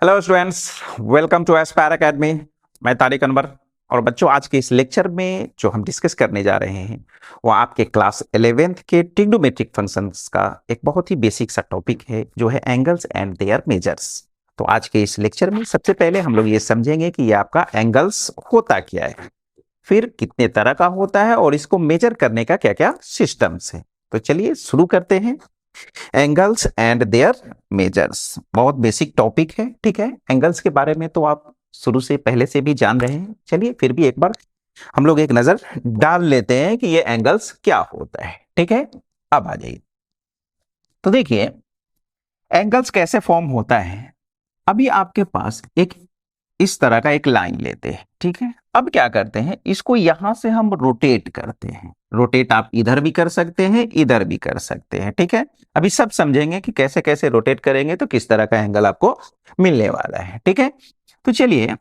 Hello students, welcome to aspire academy. मैं तारिक अनवर। और बच्चों, आज के इस लेक्चर में जो हम डिस्कस करने जा रहे हैं वो आपके क्लास 11th के ट्रिग्नोमेट्रिक फंक्शंस का एक बहुत ही बेसिक सा टॉपिक है, जो है एंगल्स एंड देयर मेजर्स। तो आज के इस लेक्चर में सबसे पहले हम लोग ये समझेंगे कि ये आपका एंगल्स होता क्या है, फिर कितने तरह का होता है और इसको मेजर करने का क्या क्या सिस्टम्स है। तो चलिए शुरू करते हैं। एंगल्स एंड देयर मेजर्स बहुत बेसिक टॉपिक है, ठीक है। एंगल्स के बारे में तो आप शुरू से पहले से भी जान रहे हैं। चलिए फिर भी एक बार हम लोग एक नजर डाल लेते हैं कि ये एंगल्स क्या होता है, ठीक है। अब आ जाइए। तो देखिए एंगल्स कैसे फॉर्म होता है। अभी आपके पास एक इस तरह का एक लाइन लेते हैं, ठीक है। अब क्या करते हैं, इसको यहां से हम रोटेट करते हैं। रोटेट आप इधर भी कर सकते हैं, इधर भी कर सकते हैं, ठीक है। अभी सब समझेंगे कि कैसे कैसे रोटेट करेंगे तो किस तरह का एंगल आपको मिलने वाला है, ठीक है। तो चलिए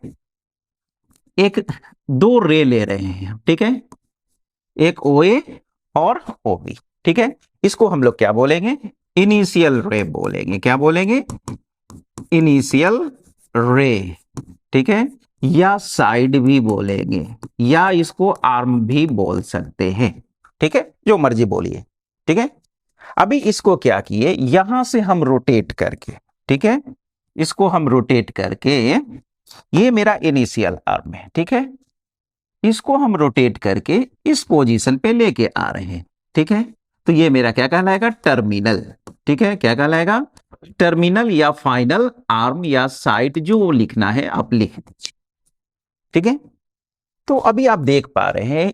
एक दो रे ले रहे हैं, ठीक है। एक ओ ए और ओ बी, ठीक है। इसको हम लोग क्या बोलेंगे, इनिशियल रे बोलेंगे। क्या बोलेंगे, इनिशियल रे, ठीक है। या साइड भी बोलेंगे, या इसको आर्म भी बोल सकते हैं, ठीक है। जो मर्जी बोलिए, ठीक है। अभी इसको क्या किए, यहां से हम रोटेट करके, ठीक है, इसको हम रोटेट करके, ये मेरा इनिशियल आर्म है, ठीक है। इसको हम रोटेट करके इस पोजीशन पे लेके आ रहे हैं, ठीक है। तो ये मेरा क्या कहलाएगा, टर्मिनल, ठीक है। क्या कहलाएगा, टर्मिनल या फाइनल आर्म या साइड, जो लिखना है आप लिख दीजिए, ठीक है। तो अभी आप देख पा रहे हैं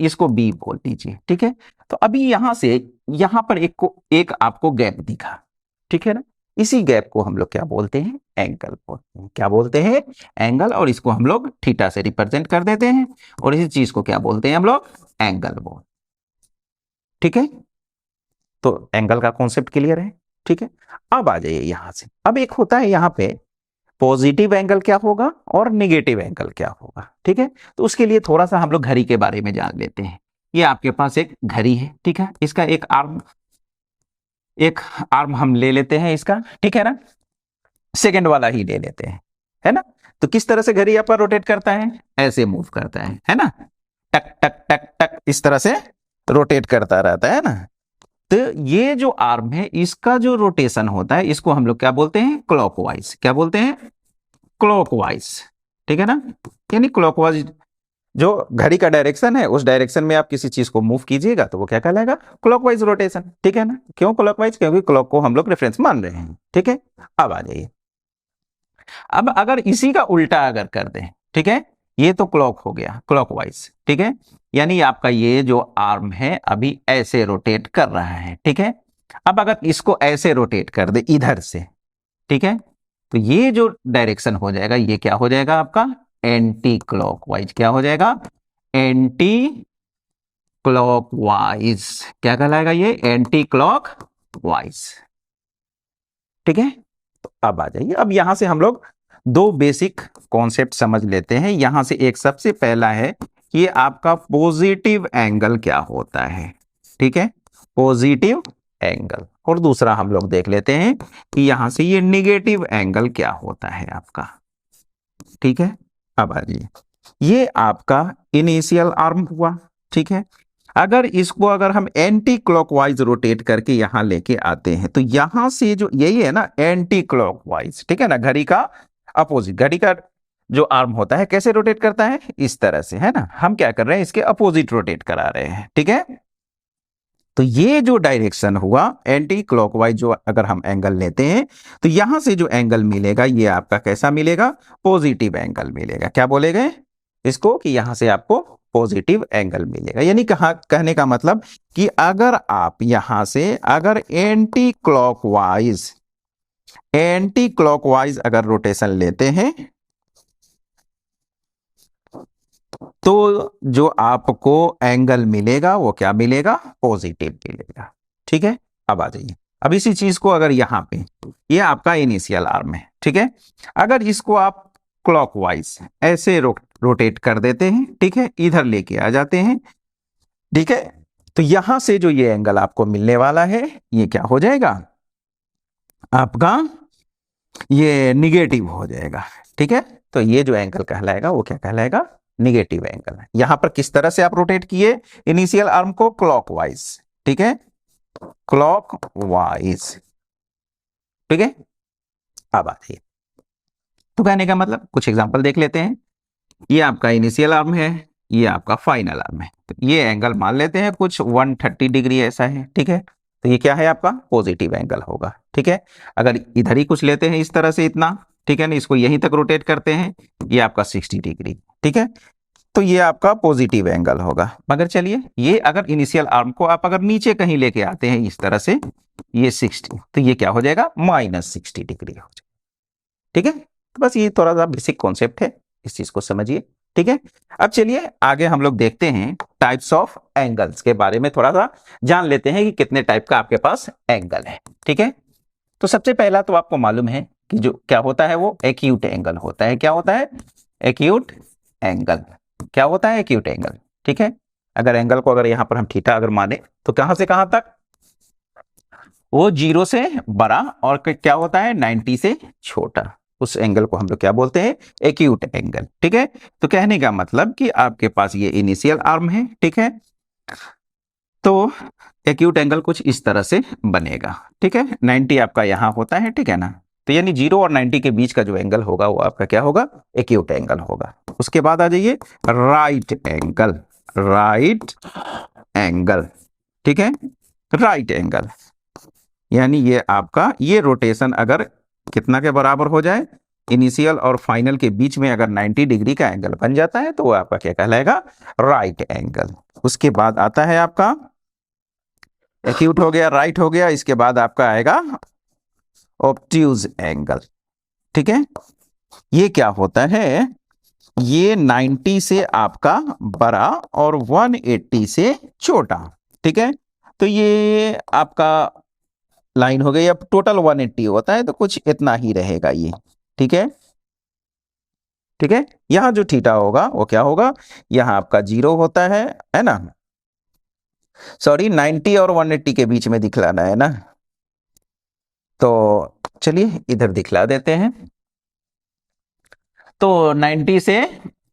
इसको बी बोल दीजिए, ठीक है। तो अभी यहां से यहां पर एक आपको गैप दिखा, ठीक है ना। इसी गैप को हम लोग क्या बोलते हैं, एंगल बोलते हैं। क्या बोलते हैं, एंगल। और इसको हम लोग थीटा से रिप्रेजेंट कर देते हैं, और इसी चीज को क्या बोलते हैं हम लोग, एंगल बोल, ठीक है। तो एंगल का कॉन्सेप्ट क्लियर है, ठीक है। अब आ जाइए यहां से। अब एक होता है यहां पे पॉजिटिव एंगल क्या होगा और नेगेटिव एंगल क्या होगा, ठीक है। तो उसके लिए थोड़ा सा हम लोग घड़ी के बारे में जान लेते हैं। ये आपके पास एक घड़ी है, ठीक है। इसका एक आर्म हम ले लेते हैं इसका, ठीक है ना। सेकंड वाला ही ले लेते हैं, है ना। तो किस तरह से घड़ी आपका रोटेट करता है, ऐसे मूव करता है ना। टक टक टक टक इस तरह से रोटेट करता रहता है ना। तो ये जो आर्म है, इसका जो रोटेशन होता है, इसको हम लोग क्या बोलते हैं, क्लॉकवाइज। क्या बोलते हैं, क्लॉकवाइज, ठीक है ना। यानी क्लॉकवाइज जो घड़ी का डायरेक्शन है, उस डायरेक्शन में आप किसी चीज को मूव कीजिएगा तो वो क्या कहलाएगा, क्लॉकवाइज रोटेशन, ठीक है ना। क्यों क्लॉकवाइज, क्योंकि क्लॉक को हम लोग रेफरेंस मान रहे हैं, ठीक है। अब आ जाइए। अब अगर इसी का उल्टा अगर कर दें, ठीक है, ये तो क्लॉक हो गया, क्लॉकवाइज, ठीक है। यानी आपका ये जो आर्म है अभी ऐसे रोटेट कर रहा है, ठीक है। अब अगर इसको ऐसे रोटेट कर दे इधर से, ठीक है, तो ये जो डायरेक्शन हो जाएगा, ये क्या हो जाएगा आपका, एंटी क्लॉकवाइज। क्या हो जाएगा, एंटी क्लॉकवाइज। क्या कहलाएगा ये, एंटी क्लॉकवाइज, ठीक है। तो अब आ जाइए। अब यहां से हम लोग दो बेसिक कॉन्सेप्ट समझ लेते हैं। यहां से एक सबसे पहला है कि आपका पॉजिटिव एंगल क्या होता है, ठीक है, पॉजिटिव एंगल। और दूसरा हम लोग देख लेते हैं कि यहां से ये नेगेटिव एंगल क्या होता है आपका, ठीक है। अब आ जाइए। ये आपका इनिशियल आर्म हुआ, ठीक है। अगर हम एंटी क्लॉकवाइज रोटेट करके यहां लेके आते हैं, तो यहां से जो यही है ना एंटी क्लॉकवाइज, ठीक है ना, घड़ी का अपोजिट। घड़ी का जो आर्म होता है कैसे रोटेट करता है, इस तरह से, है ना। हम क्या कर रहे हैं, इसके अपोजिट रोटेट करा रहे हैं, ठीक है। तो ये जो डायरेक्शन हुआ एंटी क्लॉकवाइज, जो अगर हम एंगल लेते हैं तो यहां से जो एंगल मिलेगा ये आपका कैसा मिलेगा, पॉजिटिव एंगल मिलेगा। क्या बोलेंगे इसको, कि यहां से आपको पॉजिटिव एंगल मिलेगा। यानी कहने का मतलब कि अगर आप यहां से अगर एंटी क्लॉकवाइज अगर रोटेशन लेते हैं, तो जो आपको एंगल मिलेगा वो क्या मिलेगा, पॉजिटिव मिलेगा, ठीक है। अब आ जाइए। अब इसी चीज को अगर यहां पे, ये आपका इनिशियल आर्म है, ठीक है। अगर इसको आप क्लॉकवाइज ऐसे रोटेट कर देते हैं, ठीक है, इधर लेके आ जाते हैं, ठीक है। तो यहां से जो ये एंगल आपको मिलने वाला है, ये क्या हो जाएगा आपका, ये निगेटिव हो जाएगा। ठीक है, तो ये जो एंगल कहलाएगा वो क्या कहलाएगा, निगेटिव एंगल है। यहां पर किस तरह से आप रोटेट किए इनिशियल आर्म को, क्लॉकवाइज। ठीक है, क्लॉकवाइज। ठीक है, अब आइए, तो कहने का मतलब कुछ एग्जांपल देख लेते हैं। ये आपका इनिशियल आर्म है, ये आपका फाइनल आर्म है, तो ये एंगल मान लेते हैं कुछ 130 डिग्री ऐसा है। ठीक है, तो ये क्या है आपका पॉजिटिव एंगल होगा। ठीक है, अगर इधर ही कुछ लेते हैं इस तरह से इतना, ठीक है ना, इसको यहीं तक रोटेट करते हैं, ये आपका 60 डिग्री। ठीक है, तो ये आपका पॉजिटिव एंगल होगा। मगर चलिए, ये अगर इनिशियल आर्म को आप अगर नीचे कहीं लेके आते हैं इस तरह से, ये 60, तो ये क्या हो जाएगा, -60 डिग्री हो जाएगा। ठीक है, तो बस ये थोड़ा सा बेसिक कॉन्सेप्ट है, इस चीज को समझिए। ठीक है, अब चलिए आगे हम लोग देखते हैं टाइप्स ऑफ एंगल्स के बारे में, थोड़ा सा जान लेते हैं कि कितने टाइप का आपके पास एंगल है। ठीक है, तो सबसे पहला तो आपको मालूम है कि जो क्या होता है वो एक्यूट एंगल होता है। क्या होता है, एक्यूट एंगल। क्या होता है, एक्यूट एंगल। ठीक है, अगर एंगल को अगर यहां पर हम थीटा अगर माने तो कहां से कहां तक, वो 0 से बड़ा और क्या होता है 90 से छोटा, उस एंगल को हम लोग क्या बोलते हैं, एक्यूट एंगल। ठीक है, तो कहने का मतलब कि आपके पास ये इनिशियल आर्म है। ठीक है, तो एक्यूट एंगल कुछ इस तरह से बनेगा। ठीक है, 90 आपका यहां होता है। ठीक है ना, तो यानी 0 और 90 के बीच का जो एंगल होगा वो आपका क्या होगा, एक्यूट एंगल होगा। उसके बाद आ जाइए राइट एंगल। राइट एंगल, ठीक है, राइट एंगल यानी ये आपका ये रोटेशन अगर कितना के बराबर हो जाए, इनिशियल और फाइनल के बीच में अगर 90 डिग्री का एंगल बन जाता है तो वो आपका क्या कहलाएगा, राइट एंगल। उसके बाद आता है आपका एक्यूट हो गया, राइट हो गया, इसके बाद आपका आएगा ऑब्ट्यूज एंगल। ठीक है, ये क्या होता है, ये 90 से आपका बड़ा और 180 से छोटा। ठीक है, तो ये आपका लाइन हो गई। अब टोटल 180 होता है तो कुछ इतना ही रहेगा ये। ठीक है, ठीक है, यहां जो थीटा होगा वो क्या होगा, यहां आपका 0 होता है ना, सॉरी 90 और 180 के बीच में दिखलाना है ना, तो चलिए इधर दिखला देते हैं। तो 90 से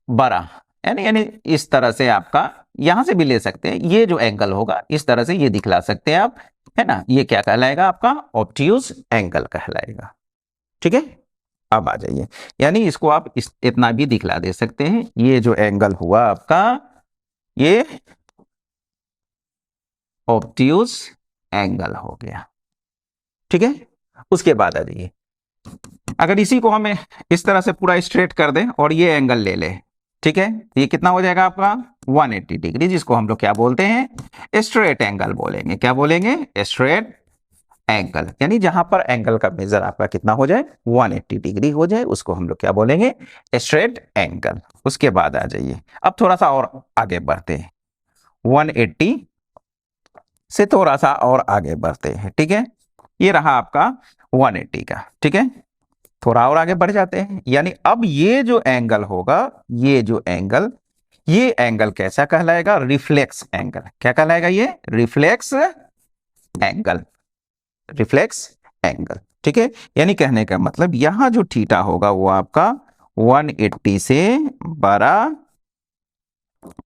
बड़ा यानी इस तरह से आपका यहां से भी ले सकते हैं, ये जो एंगल होगा इस तरह से ये दिखला सकते हैं आप, है ना, ये क्या कहलाएगा आपका ऑब्ट्यूज एंगल कहलाएगा। ठीक है, अब आ जाइए, यानी इसको आप इतना भी दिखला दे सकते हैं, ये जो एंगल हुआ आपका ये ऑब्ट्यूज एंगल हो गया। ठीक है, उसके बाद आ जाइए, अगर इसी को हमें इस तरह से पूरा स्ट्रेट कर दें और ये एंगल ले ले, ठीक है, ये कितना हो जाएगा आपका 180 डिग्री, जिसको हम लोग क्या बोलते हैं, स्ट्रेट एंगल बोलेंगे। क्या बोलेंगे, स्ट्रेट एंगल, यानी जहां पर एंगल का मेजर आपका कितना हो जाए 180 डिग्री हो जाए, उसको हम लोग क्या बोलेंगे, स्ट्रेट एंगल। उसके बाद आ जाइए, अब थोड़ा सा और आगे बढ़ते हैं, 180 से थोड़ा सा और आगे बढ़ते हैं। ठीक है, ये रहा आपका 180 का। ठीक है, थोड़ा और आगे बढ़ जाते हैं, यानी अब ये जो एंगल होगा, ये जो एंगल, ये एंगल कैसा कहलाएगा, रिफ्लेक्स एंगल। क्या कहलाएगा, ये रिफ्लेक्स एंगल। Reflex angle. ठीक है, यानी कहने का मतलब यहां जो थीटा होगा वो आपका 180 से बड़ा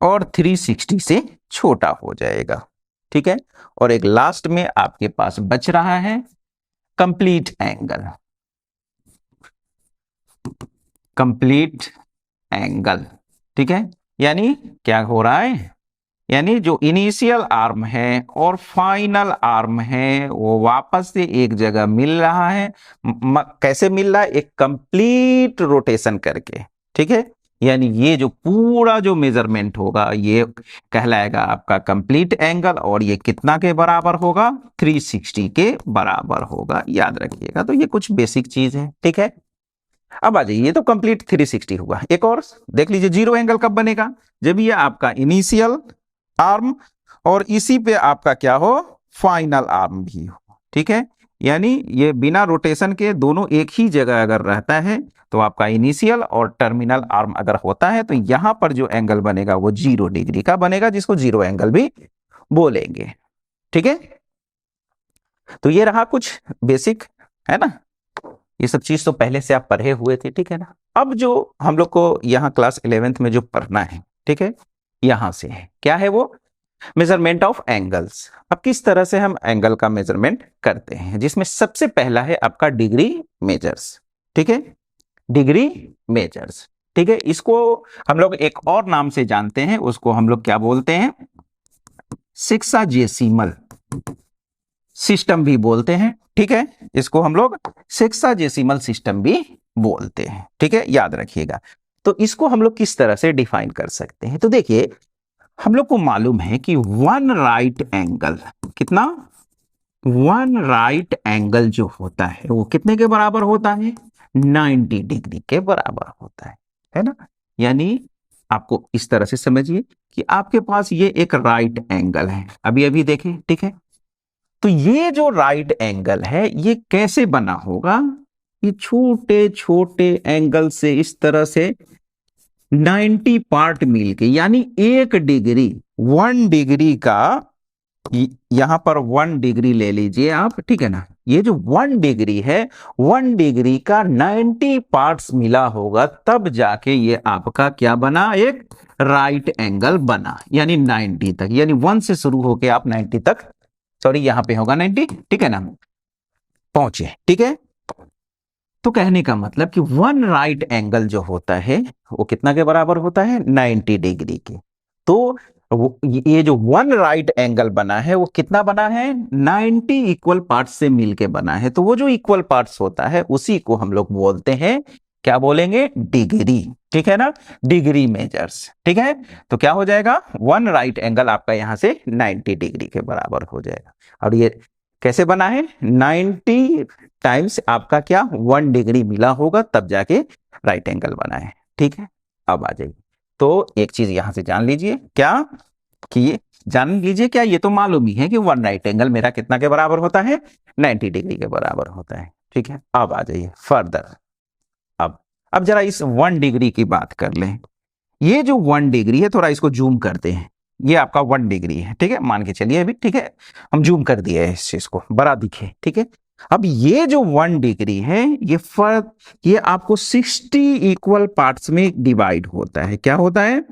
और 360 से छोटा हो जाएगा। ठीक है, और एक लास्ट में आपके पास बच रहा है कंप्लीट एंगल। कंप्लीट एंगल, ठीक है, यानी क्या हो रहा है, यानी जो इनिशियल आर्म है और फाइनल आर्म है वो वापस से एक जगह मिल रहा है। कैसे मिल रहा है, एक कंप्लीट रोटेशन करके। ठीक है, यानी ये जो पूरा जो मेजरमेंट होगा ये कहलाएगा आपका कंप्लीट एंगल, और ये कितना के बराबर होगा, 360 के बराबर होगा, याद रखिएगा। तो ये कुछ बेसिक चीज है। ठीक है, अब आ जाइए, ये तो कंप्लीट 360 हुआ। एक और देख लीजिए, जीरो एंगल कब बनेगा, जब ये आपका इनिशियल आर्म और इसी पे आपका क्या हो, फाइनल आर्म भी हो। ठीक है, यानी ये बिना रोटेशन के दोनों एक ही जगह अगर रहता है तो आपका इनिशियल और टर्मिनल आर्म अगर होता है तो यहां पर जो एंगल बनेगा वो 0 डिग्री का बनेगा, जिसको जीरो एंगल भी बोलेंगे। ठीक है, तो ये रहा कुछ बेसिक, है ना। ये सब चीज तो पहले से आप पढ़े हुए थे, ठीक है ना। अब जो हम लोग को यहाँ क्लास 11th में जो पढ़ना है, ठीक है, यहां से है, क्या है वो, मेजरमेंट ऑफ एंगल्स। अब किस तरह से हम एंगल का मेजरमेंट करते हैं, जिसमें सबसे पहला है आपका डिग्री मेजर्स, ठीक है, डिग्री मेजर्स, ठीक है। इसको हम लोग एक और नाम से जानते हैं, उसको हम लोग क्या बोलते हैं, सेक्साजेसिमल सिस्टम भी बोलते हैं, ठीक है। इसको हम लोग सेक्साजेसिमल सिस्टम भी बोलते हैं, ठीक है, याद रखिएगा। तो इसको हम लोग किस तरह से डिफाइन कर सकते हैं, तो देखिए हम लोग को मालूम है कि वन राइट एंगल, कितना, वन राइट एंगल जो होता है वो कितने के बराबर होता है, 90 डिग्री के बराबर होता है ना। यानी आपको इस तरह से समझिए कि आपके पास ये एक राइट एंगल है, अभी अभी देखें, ठीक है। तो ये जो राइट एंगल है ये कैसे बना होगा, ये छोटे छोटे एंगल से इस तरह से 90 पार्ट मिलके, यानी 1 डिग्री, 1 डिग्री का, यहां पर 1 डिग्री ले लीजिए आप, ठीक है ना। ये जो 1 डिग्री है, 1 डिग्री का 90 पार्ट्स मिला होगा, तब जाके ये आपका क्या बना, एक राइट एंगल बना, यानी 90 तक, यानी 1 से शुरू होके आप 90 तक, सॉरी यहां पे होगा 90, ठीक है ना, पहुंचे, ठीक है। तो कहने का मतलब कि वन राइट एंगल जो होता है वो कितना के बराबर होता है, 90 डिग्री के। तो ये जो वन राइट एंगल बना है वो कितना बना है, 90 इक्वल पार्ट्स से मिलके बना है। तो वो जो इक्वल पार्ट्स होता है उसी को हम लोग बोलते हैं, क्या बोलेंगे, डिग्री, ठीक है ना, डिग्री मेजर्स, ठीक है। तो क्या हो जाएगा, वन राइट एंगल आपका यहां से 90 डिग्री के बराबर हो जाएगा। और ये कैसे बना है, 90 टाइम्स आपका क्या 1 डिग्री मिला होगा, तब जाके राइट एंगल बना है, ठीक है। अब आ जाइए, तो एक चीज यहां से जान लीजिए, क्या कि ये जान लीजिए, क्या ये तो मालूम ही है कि वन राइट एंगल मेरा कितना के बराबर होता है, 90 डिग्री के बराबर होता है, ठीक है। अब आ जाइए फर्दर, अब जरा इस 1 डिग्री की बात कर लें। ये जो 1 डिग्री है, थोड़ा इसको जूम करते हैं, ये आपका 1 डिग्री है, ठीक है, मान के चलिए अभी, ठीक है, हम जूम कर दिए इस चीज को, बड़ा दिखे, ठीक है। अब ये जो 1 डिग्री है, ये आपको 60 इक्वल पार्ट्स में डिवाइड होता है, क्या होता है,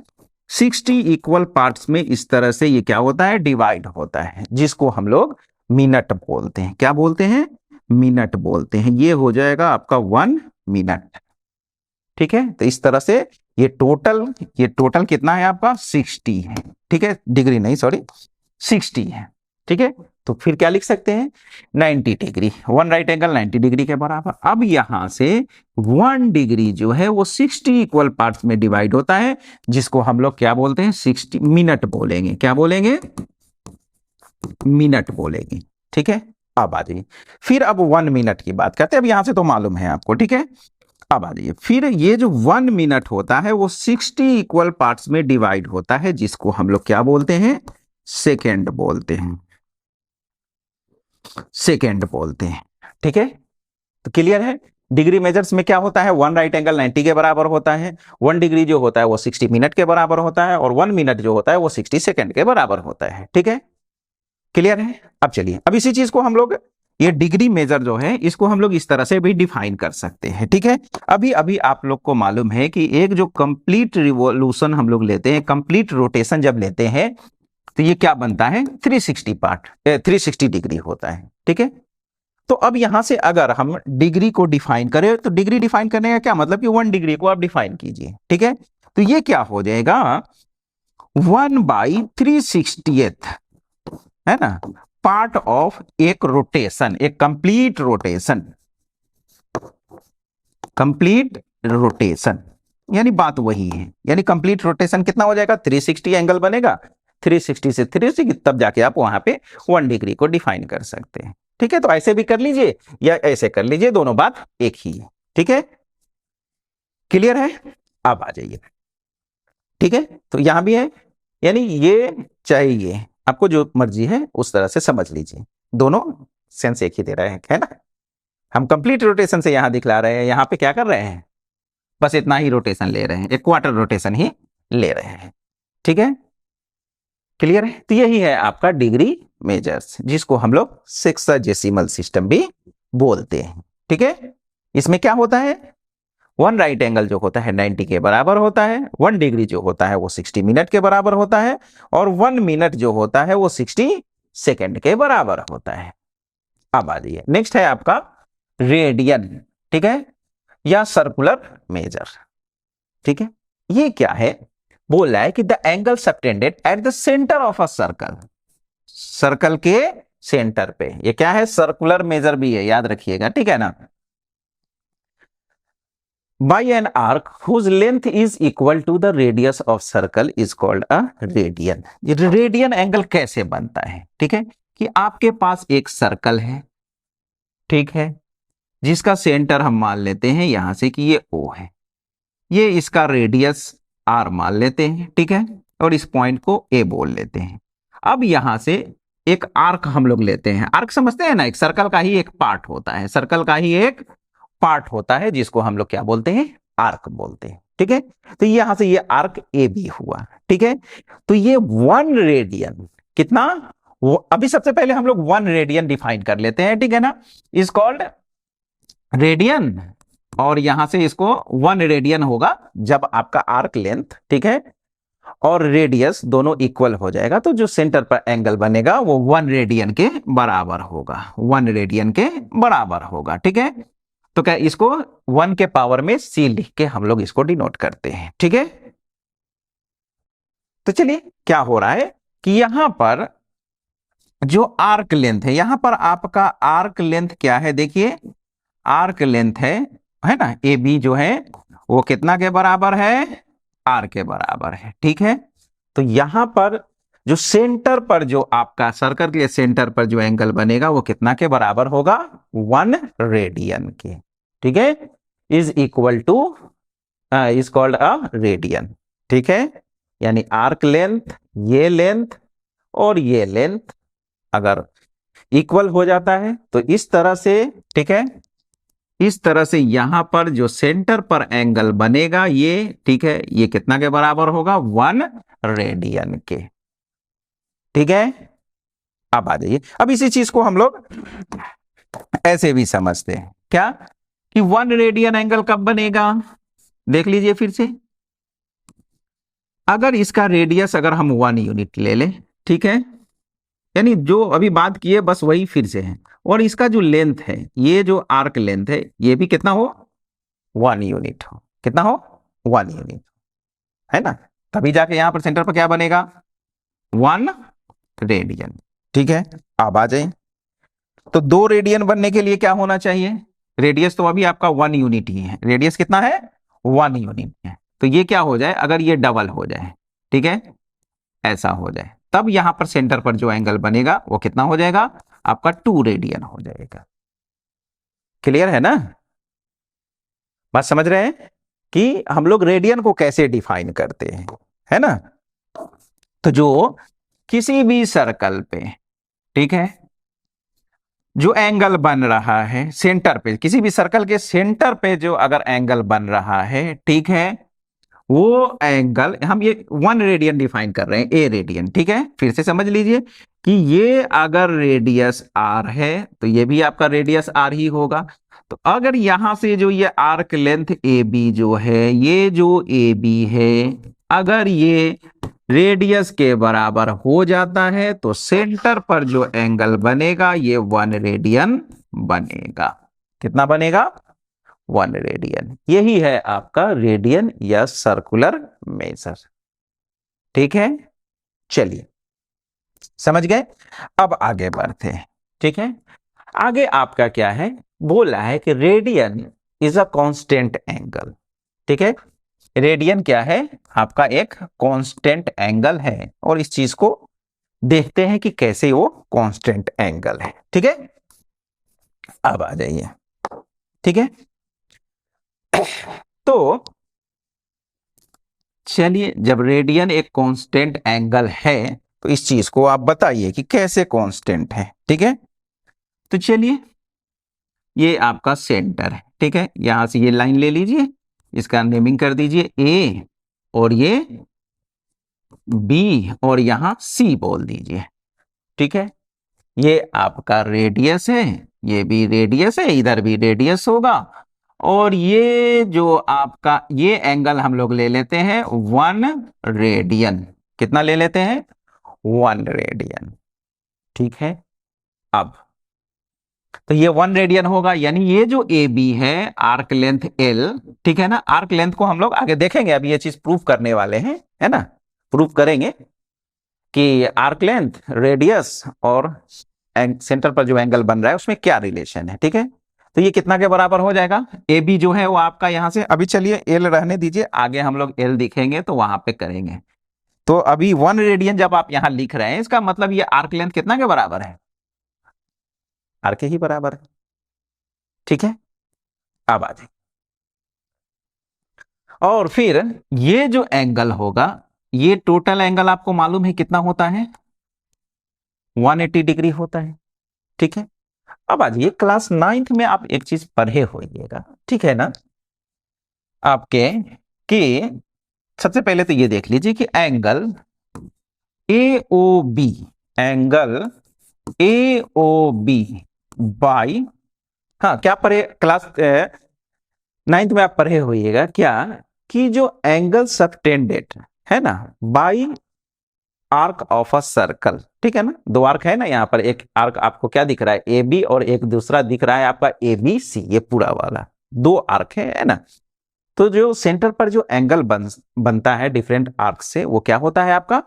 60 इक्वल पार्ट्स में इस तरह से ये क्या होता है, डिवाइड होता है, जिसको हम लोग मिनट बोलते हैं, क्या बोलते हैं, मिनट बोलते हैं। ये हो जाएगा आपका 1 मिनट, ठीक है। तो इस तरह से ये टोटल कितना है आपका, 60 है, ठीक है, डिग्री नहीं, सॉरी 60 है, ठीक है। तो फिर क्या लिख सकते हैं, 90 degree, one right angle 90 degree के बराबर। अब यहां से 1 डिग्री जो है वो 60 इक्वल पार्ट्स में डिवाइड होता है, जिसको हम लोग क्या बोलते हैं, 60 मिनट बोलेंगे, क्या बोलेंगे, मिनट बोलेंगे, ठीक है। अब आ जाइए, फिर अब 1 मिनट की बात करते हैं। अब यहां से तो मालूम है आपको, ठीक है। अब आ जाइए, फिर ये जो 1 मिनट होता है वो 60 इक्वल पार्ट्स में डिवाइड होता है, जिसको हम लोग क्या बोलते हैं, सेकेंड बोलते हैं, सेकेंड बोलते हैं, ठीक है। तो क्लियर है, डिग्री मेजर्स में क्या होता है, वन राइट एंगल 90 के बराबर होता है, 1 डिग्री जो होता है वो 60 मिनट के बराबर होता है, और 1 मिनट जो होता है वो 60 सेकेंड के बराबर होता है, ठीक है, क्लियर है। अब चलिए, अब इसी चीज को हम लोग, ये डिग्री मेजर जो है इसको हम लोग इस तरह से भी डिफाइन कर सकते हैं, ठीक है। अभी अभी आप लोग को मालूम है कि एक जो कंप्लीट रिवॉल्यूशन हम लोग लेते हैं, कंप्लीट रोटेशन जब लेते हैं, तो ये क्या बनता है, 360 डिग्री होता है, ठीक है। तो अब यहां से अगर हम डिग्री को डिफाइन करें, तो डिग्री डिफाइन करने का क्या मतलब कि 1 डिग्री को आप डिफाइन कीजिए, ठीक है। तो ये क्या हो जाएगा, 1/360th, है ना, पार्ट ऑफ एक रोटेशन, एक कंप्लीट रोटेशन, कंप्लीट रोटेशन, यानी बात वही है, यानी कंप्लीट रोटेशन कितना हो जाएगा, 360 एंगल बनेगा, 360 से 360, तब जाके आप वहां पे 1 डिग्री को डिफाइन कर सकते हैं, ठीक है। तो ऐसे भी कर लीजिए या ऐसे कर लीजिए, दोनों बात एक ही है, ठीक है, क्लियर है। अब आ जाइए, ठीक है। तो यहां भी है, यानी ये चाहिए आपको, जो मर्जी है उस तरह से समझ लीजिए, दोनों सेंस एक ही दे रहे हैं, है ना। हम कंप्लीट रोटेशन से यहां दिखला रहे हैं, यहां पे क्या कर रहे हैं, बस इतना ही रोटेशन ले रहे हैं, एक क्वार्टर रोटेशन ही ले रहे हैं, ठीक है, क्लियर है। तो यही है आपका डिग्री मेजर्स, जिसको हम लोग सेक्साजेसिमल सिस्टम भी बोलते हैं, ठीक है। इसमें क्या होता है, 1 राइट एंगल जो होता है 90 के बराबर होता है, 1 डिग्री जो होता है वो 60 मिनट के बराबर होता है, और 1 मिनट जो होता है वो 60 सेकेंड के बराबर होता है। अब आ जाइए, नेक्स्ट है आपका रेडियन, ठीक है, या सर्कुलर मेजर। ठीक है, ये क्या है, बोल रहा है कि the angle subtended at the centre of a circle, circle के सेंटर पे, ये क्या है, सर्कुलर मेजर भी है, याद रखिएगा, ठीक है ना। by an arc whose length is equal to the radius of circle is called a radian। ये रेडियन एंगल कैसे बनता है, ठीक है, कि आपके पास एक सर्कल है, ठीक है, जिसका सेंटर हम मान लेते हैं यहां से कि ये O है, ये इसका रेडियस R मान लेते हैं, ठीक है, और इस पॉइंट को A बोल लेते हैं। अब यहां से एक आर्क हम लोग लेते हैं, आर्क समझते हैं ना, एक सर्कल का ही एक पार्ट होता है, सर्कल का ही एक पार्ट होता है जिसको हम लोग क्या बोलते हैं, आर्क बोलते हैं, ठीक है। तो यहां से ये आर्क ए बी हुआ, ठीक है। तो ये 1 रेडियन कितना, वो अभी सबसे पहले हम लोग 1 रेडियन डिफाइन कर लेते हैं, ठीक है ना, इज कॉल्ड रेडियन, और यहां से इसको 1 रेडियन होगा जब आपका आर्क लेंथ, ठीक है, और रेडियस दोनों इक्वल हो जाएगा, तो जो सेंटर पर एंगल बनेगा वो 1 रेडियन के बराबर होगा, 1 रेडियन के बराबर होगा, ठीक है। तो क्या इसको 1 के पावर में c लिख के हम लोग इसको डिनोट करते हैं, ठीक है। तो चलिए क्या हो रहा है कि यहां पर जो आर्क लेंथ है, यहां पर आपका आर्क लेंथ क्या है, देखिए आर्क लेंथ है ना, ए बी जो है वो कितना के बराबर है, आर के बराबर है, ठीक है। तो यहां पर जो सेंटर पर जो आपका सर्कल के सेंटर पर जो एंगल बनेगा वो कितना के बराबर होगा, 1 रेडियन के, ठीक है, is equal two is called a radian, ठीक है। यानी आर्क लेंथ, ये लेंथ और ये लेंथ अगर इक्वल हो जाता है तो इस तरह से, ठीक है, इस तरह से यहां पर जो सेंटर पर एंगल बनेगा ये, ठीक है, ये कितना के बराबर होगा, 1 रेडियन के, ठीक है। अब आ जाइए, अब इसी चीज को हम लोग ऐसे भी समझते हैं, क्या कि 1 रेडियन एंगल कब बनेगा, देख लीजिए फिर से, अगर इसका रेडियस अगर हम 1 यूनिट ले लें, ठीक है, यानी जो अभी बात की है बस वही फिर से है, और इसका जो लेंथ है, ये जो आर्क लेंथ है ये भी कितना हो, 1 यूनिट हो, कितना हो, 1 यूनिट, है ना, तभी जाके यहां पर सेंटर पर क्या बनेगा, 1 रेडियन, ठीक है। अब आ जाए, तो 2 रेडियन बनने के लिए क्या होना चाहिए, रेडियस तो अभी आपका 1 यूनिट ही है, रेडियस कितना है, 1 यूनिट है, तो ये क्या हो जाए, अगर ये डबल हो जाए, ठीक है, ऐसा हो जाए, तब यहां पर सेंटर पर जो एंगल बनेगा वो कितना हो जाएगा, आपका 2 रेडियन हो जाएगा। क्लियर है ना, बात समझ रहे हैं कि हम लोग रेडियन को कैसे डिफाइन करते हैं, है ना। तो जो किसी भी सर्कल पे, ठीक है, जो एंगल बन रहा है सेंटर पे, किसी भी सर्कल के सेंटर पे जो अगर एंगल बन रहा है, ठीक है, वो एंगल हम ये 1 रेडियन डिफाइन कर रहे हैं, ए रेडियन, ठीक है, फिर से समझ लीजिए कि ये अगर रेडियस आर है तो ये भी आपका रेडियस आर ही होगा। तो अगर यहां से जो ये आर्क लेंथ ए बी जो है, ये जो ए बी है, अगर ये रेडियस के बराबर हो जाता है तो सेंटर पर जो एंगल बनेगा ये 1 रेडियन बनेगा, कितना बनेगा, 1 रेडियन। यही है आपका रेडियन या सर्कुलर मेजर, ठीक है। चलिए समझ गए, अब आगे बढ़ते हैं, ठीक है। आगे आपका क्या है, बोला है कि radian is a constant angle, ठीक है, रेडियन क्या है, आपका एक कांस्टेंट एंगल है, और इस चीज को देखते हैं कि कैसे वो कांस्टेंट एंगल है, ठीक है। अब आ जाइए, ठीक है, तो चलिए जब रेडियन एक कांस्टेंट एंगल है तो इस चीज को आप बताइए कि कैसे कांस्टेंट है, ठीक है। तो चलिए ये आपका सेंटर है, ठीक है, यहां से ये लाइन ले लीजिए, इसका नेमिंग कर दीजिए ए, और ये बी, और यहां सी बोल दीजिए, ठीक है। ये आपका रेडियस है, ये भी रेडियस है, इधर भी रेडियस होगा, और ये जो आपका ये एंगल हम लोग ले लेते हैं 1 रेडियन। कितना ले लेते हैं? 1 रेडियन। ठीक है। अब तो ये 1 रेडियन होगा, यानी ये जो ए बी है आर्क लेंथ एल, ठीक है ना। आर्क लेंथ को हम लोग आगे देखेंगे, अभी ये चीज प्रूफ करने वाले हैं, है ना। प्रूफ करेंगे कि आर्क लेंथ, रेडियस और सेंटर पर जो एंगल बन रहा है उसमें क्या रिलेशन है। ठीक है। तो ये कितना के बराबर हो जाएगा? ए बी जो है वो आपका यहां से, अभी चलिए एल रहने दीजिए, आगे हम लोग एल दिखेंगे तो वहां पे करेंगे। तो अभी 1 रेडियन जब आप यहां लिख रहे हैं, इसका मतलब ये आर्क लेंथ कितना के बराबर है? आर के ही बराबर है। ठीक है। अब आ जाए, और फिर ये जो एंगल होगा, ये टोटल एंगल आपको मालूम है कितना होता है? 180 डिग्री होता है। ठीक है। अब आ जाइए, क्लास 9th में आप एक चीज पढ़े होइएगा, ठीक है ना आपके, कि सबसे पहले तो ये देख लीजिए कि angle A O B, angle A O B by, हाँ क्या पढ़े क्लास 9th में आप पढ़े होइएगा क्या, कि जो एंगल सबटेंडेड है ना by arc of a circle. ठीक है ना, दो आर्क है ना यहाँ पर, एक आर्क आपको क्या दिख रहा है? ए बी, और एक दूसरा दिख रहा है आपका ए बी सी, ये पूरा वाला दो आर्क है ना। तो जो सेंटर पर जो एंगल बनता है डिफरेंट आर्क से, वो क्या होता है आपका?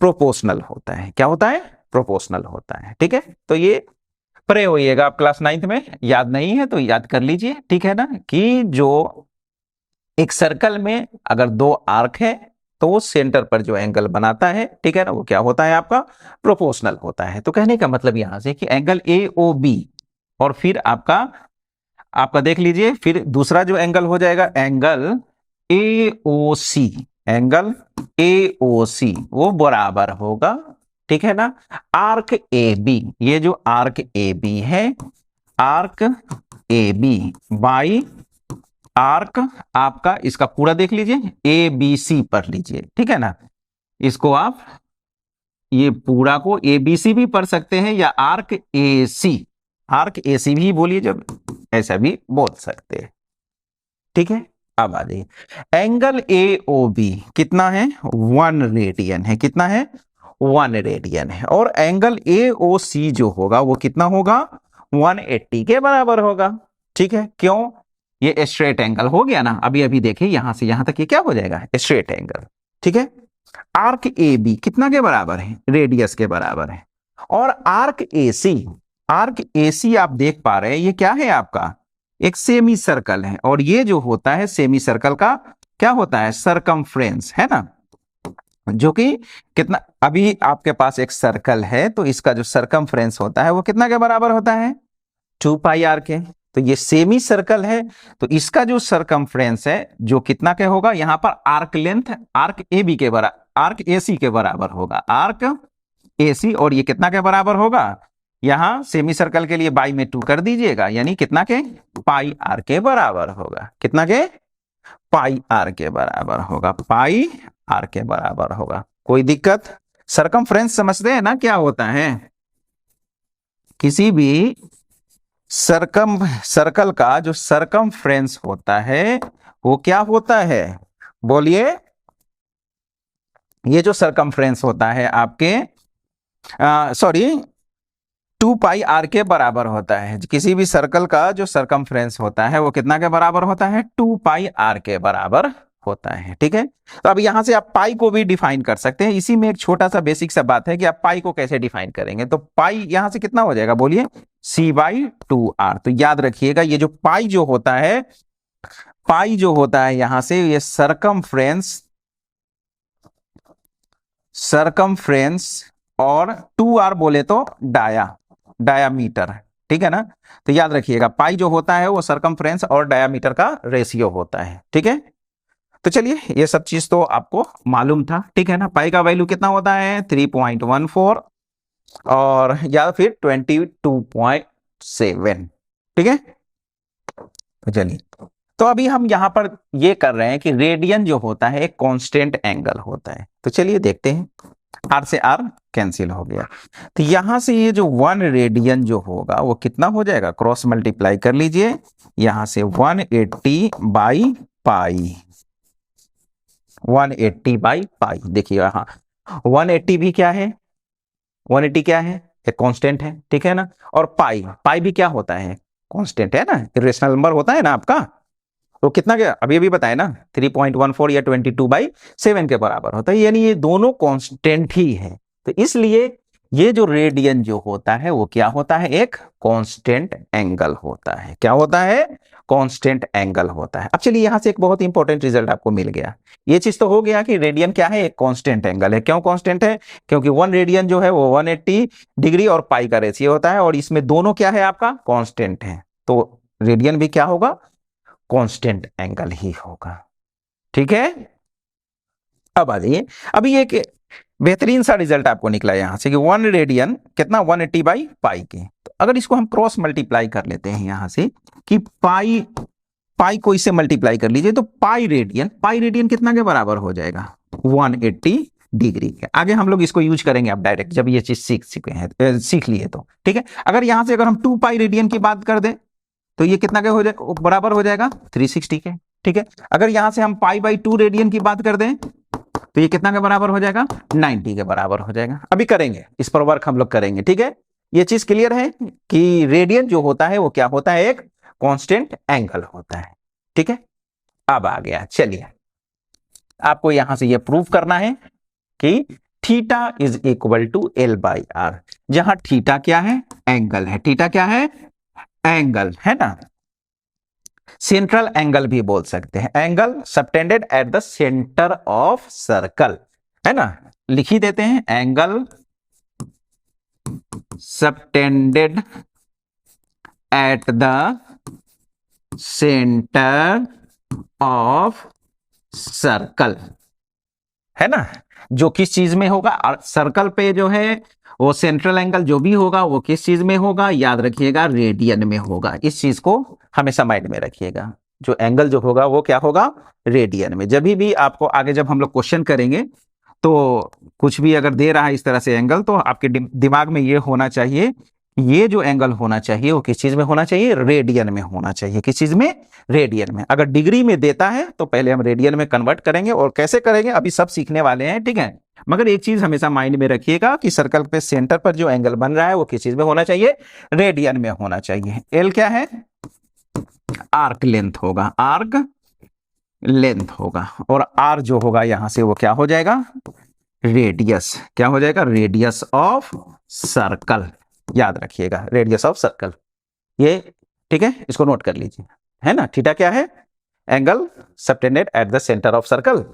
प्रोपोर्शनल होता है। क्या होता है? प्रोपोर्शनल होता है। ठीक है। तो ये पढ़े होइएगा आप क्लास 9th में, याद नहीं है तो याद कर लीजिए। ठीक है ना, कि जो एक सर्कल में अगर दो आर्क है तो वो सेंटर पर जो एंगल बनाता है, ठीक है ना, वो क्या होता है आपका? प्रोपोर्शनल होता है। तो कहने का मतलब यहां से कि एंगल ए ओ बी, और फिर आपका आपका देख लीजिए, फिर दूसरा जो एंगल हो जाएगा angle A O C, angle A ओ सी वो बराबर होगा, ठीक है ना, आर्क ए बी। ये जो आर्क ए बी है, arc A B by arc आपका, इसका पूरा देख लीजिए, ए बी सी पढ़ लीजिए, ठीक है ना। इसको आप ये पूरा को ए बी सी भी पढ़ सकते हैं, या arc A C, arc A सी भी बोलिए, जब ऐसा भी बोल सकते हैं। ठीक है। अब आ जाइए, एंगल ए ओ बी कितना है? 1 रेडियन है। कितना है? 1 रेडियन है। और एंगल ए ओ सी जो होगा वो कितना होगा? 180 के बराबर होगा। ठीक है। क्यों? ये स्ट्रेट एंगल हो गया ना, अभी अभी देखिए यहां से यहां तक ये क्या हो जाएगा? Straight angle. ठीक है। आर्क ए बी कितना के बराबर है? रेडियस के बराबर है। और arc A C, arc A सी आप देख पा रहे हैं ये क्या है आपका? एक सेमी सर्कल है, और ये जो होता है सेमी सर्कल का क्या होता है? सरकमफ्रेंस, है ना। जो कि कितना, अभी आपके पास एक सर्कल है तो इसका जो सरकमफ्रेंस होता है वो कितना के बराबर होता है? 2 पाई आर के। तो ये सेमी सर्कल है, तो इसका जो सरकमफ्रेंस है जो कितना के होगा? यहां पर arc length arc A B के बराबर, आर्क ए सी के बराबर होगा, आर्क ए सी। और ये कितना के बराबर होगा? यहां सेमी सर्कल के लिए बाई में 2 कर दीजिएगा, यानी कितना के? पाई आर के बराबर होगा। कितना के? पाई आर के बराबर होगा, पाई आर के बराबर होगा। कोई दिक्कत? सरकमफ्रेंस समझते हैं ना क्या होता है? किसी भी सर्कल का जो सरकमफ्रेंस होता है वो क्या होता है? बोलिए। ये जो सरकमफ्रेंस होता है आपके, सॉरी, 2 पाई आर के बराबर होता है। किसी भी सर्कल का जो सरकमफ्रेंस होता है वो कितना के बराबर होता है? 2 पाई आर के बराबर होता है। ठीक है। तो अब यहां से आप पाई को भी डिफाइन कर सकते हैं। इसी में एक छोटा सा बेसिक सा बात है कि आप पाई को कैसे डिफाइन करेंगे। तो पाई यहां से कितना हो जाएगा? बोलिए। सी बाई 2 आर। तो याद रखिएगा ये जो पाई जो होता है, पाई जो होता है यहां से ये सरकमफ्रेंस, सरकमफ्रेंस, और 2 आर बोले तो डायामीटर। ठीक है ना। तो याद रखिएगा पाई जो होता है वो सरकमफ्रेंस और डायामीटर का रेशियो होता है। ठीक है। तो चलिए ये सब चीज तो आपको मालूम था, ठीक है ना। पाई का वैल्यू कितना होता है? 3.14, और या फिर 22.7। ठीक है। तो चलिए, तो अभी हम यहां पर ये कर रहे हैं कि रेडियन जो होता है एक कांस्टेंट एंगल होता है। तो चलिए देखते हैं। आर से आर कैंसिल हो गया। तो यहां से ये जो 1 रेडियन जो होगा वो कितना हो जाएगा, क्रॉस मल्टीप्लाई कर लीजिए, यहां से 180 बाई पाई, 180 बाई पाई। देखिए यहां 180 भी क्या है, 180 क्या है, एक कांस्टेंट है, ठीक है ना। और पाई, पाई भी क्या होता है, कांस्टेंट है ना, इरेशनल नंबर होता है ना आपका। तो कितना, क्या अभी अभी बताया ना, 3.14 या 22/7 के बराबर होता है, यानी ये दोनों कांस्टेंट ही है। तो इसलिए ये जो रेडियन जो होता है वो क्या होता है, एक कांस्टेंट एंगल होता है। क्या होता है, कांस्टेंट एंगल होता है। अब चलिए यहां से एक बहुत इंपॉर्टेंट रिजल्ट आपको मिल गया। ये चीज तो हो गया कि रेडियन क्या है, एक कांस्टेंट एंगल है। क्यों कांस्टेंट है, क्योंकि 1 रेडियन जो है वो 180 डिग्री और पाई का रेशियो होता है, और इसमें दोनों क्या है आपका, कांस्टेंट है। तो रेडियन भी क्या होगा, कांस्टेंट एंगल ही होगा। ठीक है, अब आ जाइए। अभी एक बेहतरीन सा रिजल्ट आपको निकला यहां से कि 1 रेडियन कितना, 180 बाई पाई के। तो अगर इसको हम क्रॉस मल्टीप्लाई कर लेते हैं यहां से कि पाई, पाई को इससे मल्टीप्लाई कर लीजिए, तो पाई रेडियन, पाई रेडियन कितना के बराबर हो जाएगा, 180 डिग्री के। आगे हम लोग इसको यूज करेंगे अब डायरेक्ट, जब ये चीज सीख लिए तो ठीक है। अगर यहां से अगर हम 2 पाई रेडियन की बात कर दें तो ये कितना के हो जाएगा, बराबर हो जाएगा 360 के। ठीक है, अगर यहां से हम पाई बाई 2 रेडियन की बात कर दें तो ये कितना के बराबर हो जाएगा, 90 के बराबर हो जाएगा। अभी करेंगे इस पर वर्क हम लोग करेंगे, ठीक है। ये चीज क्लियर है कि रेडियन जो होता है वो क्या होता है, एक कांस्टेंट एंगल होता है। ठीक है, अब आ गया, चलिए आपको यहां से ये प्रूव करना है कि theta is equal to L by R, जहां थीटा क्या है, एंगल है। थीटा क्या है, एंगल है ना, सेंट्रल एंगल भी बोल सकते हैं, angle subtended at the centre of circle, है ना। लिख ही देते हैं, angle subtended at the centre of circle, है ना। जो किस चीज में होगा, और सर्कल पे जो है वो सेंट्रल एंगल जो भी होगा वो किस चीज में होगा, याद रखिएगा रेडियन में होगा। इस चीज को हमेशा माइंड में रखिएगा, जो एंगल जो होगा वो क्या होगा, रेडियन में। जब भी आपको आगे जब हम लोग क्वेश्चन करेंगे तो कुछ भी अगर दे रहा है इस तरह से एंगल, तो आपके दिमाग में ये होना चाहिए, ये जो एंगल होना चाहिए वो किस चीज में होना चाहिए, रेडियन में होना चाहिए। किस चीज में, रेडियन में। अगर डिग्री में देता है तो पहले हम रेडियन में कन्वर्ट करेंगे, और कैसे करेंगे अभी सब सीखने वाले हैं, ठीक है। मगर एक चीज हमेशा माइंड में रखिएगा कि सर्कल पे सेंटर पर जो एंगल बन रहा है वो किस चीज में होना चाहिए, रेडियन में होना चाहिए। एल क्या है, आर्क लेंथ होगा, आर्क लेंथ होगा, और आर जो होगा यहां से वो क्या हो जाएगा, रेडियस। क्या हो जाएगा, रेडियस ऑफ सर्कल, याद रखिएगा रेडियस ऑफ सर्कल ये, ठीक है, इसको नोट कर लीजिए, है ना। थीटा क्या है, angle subtended at the centre of circle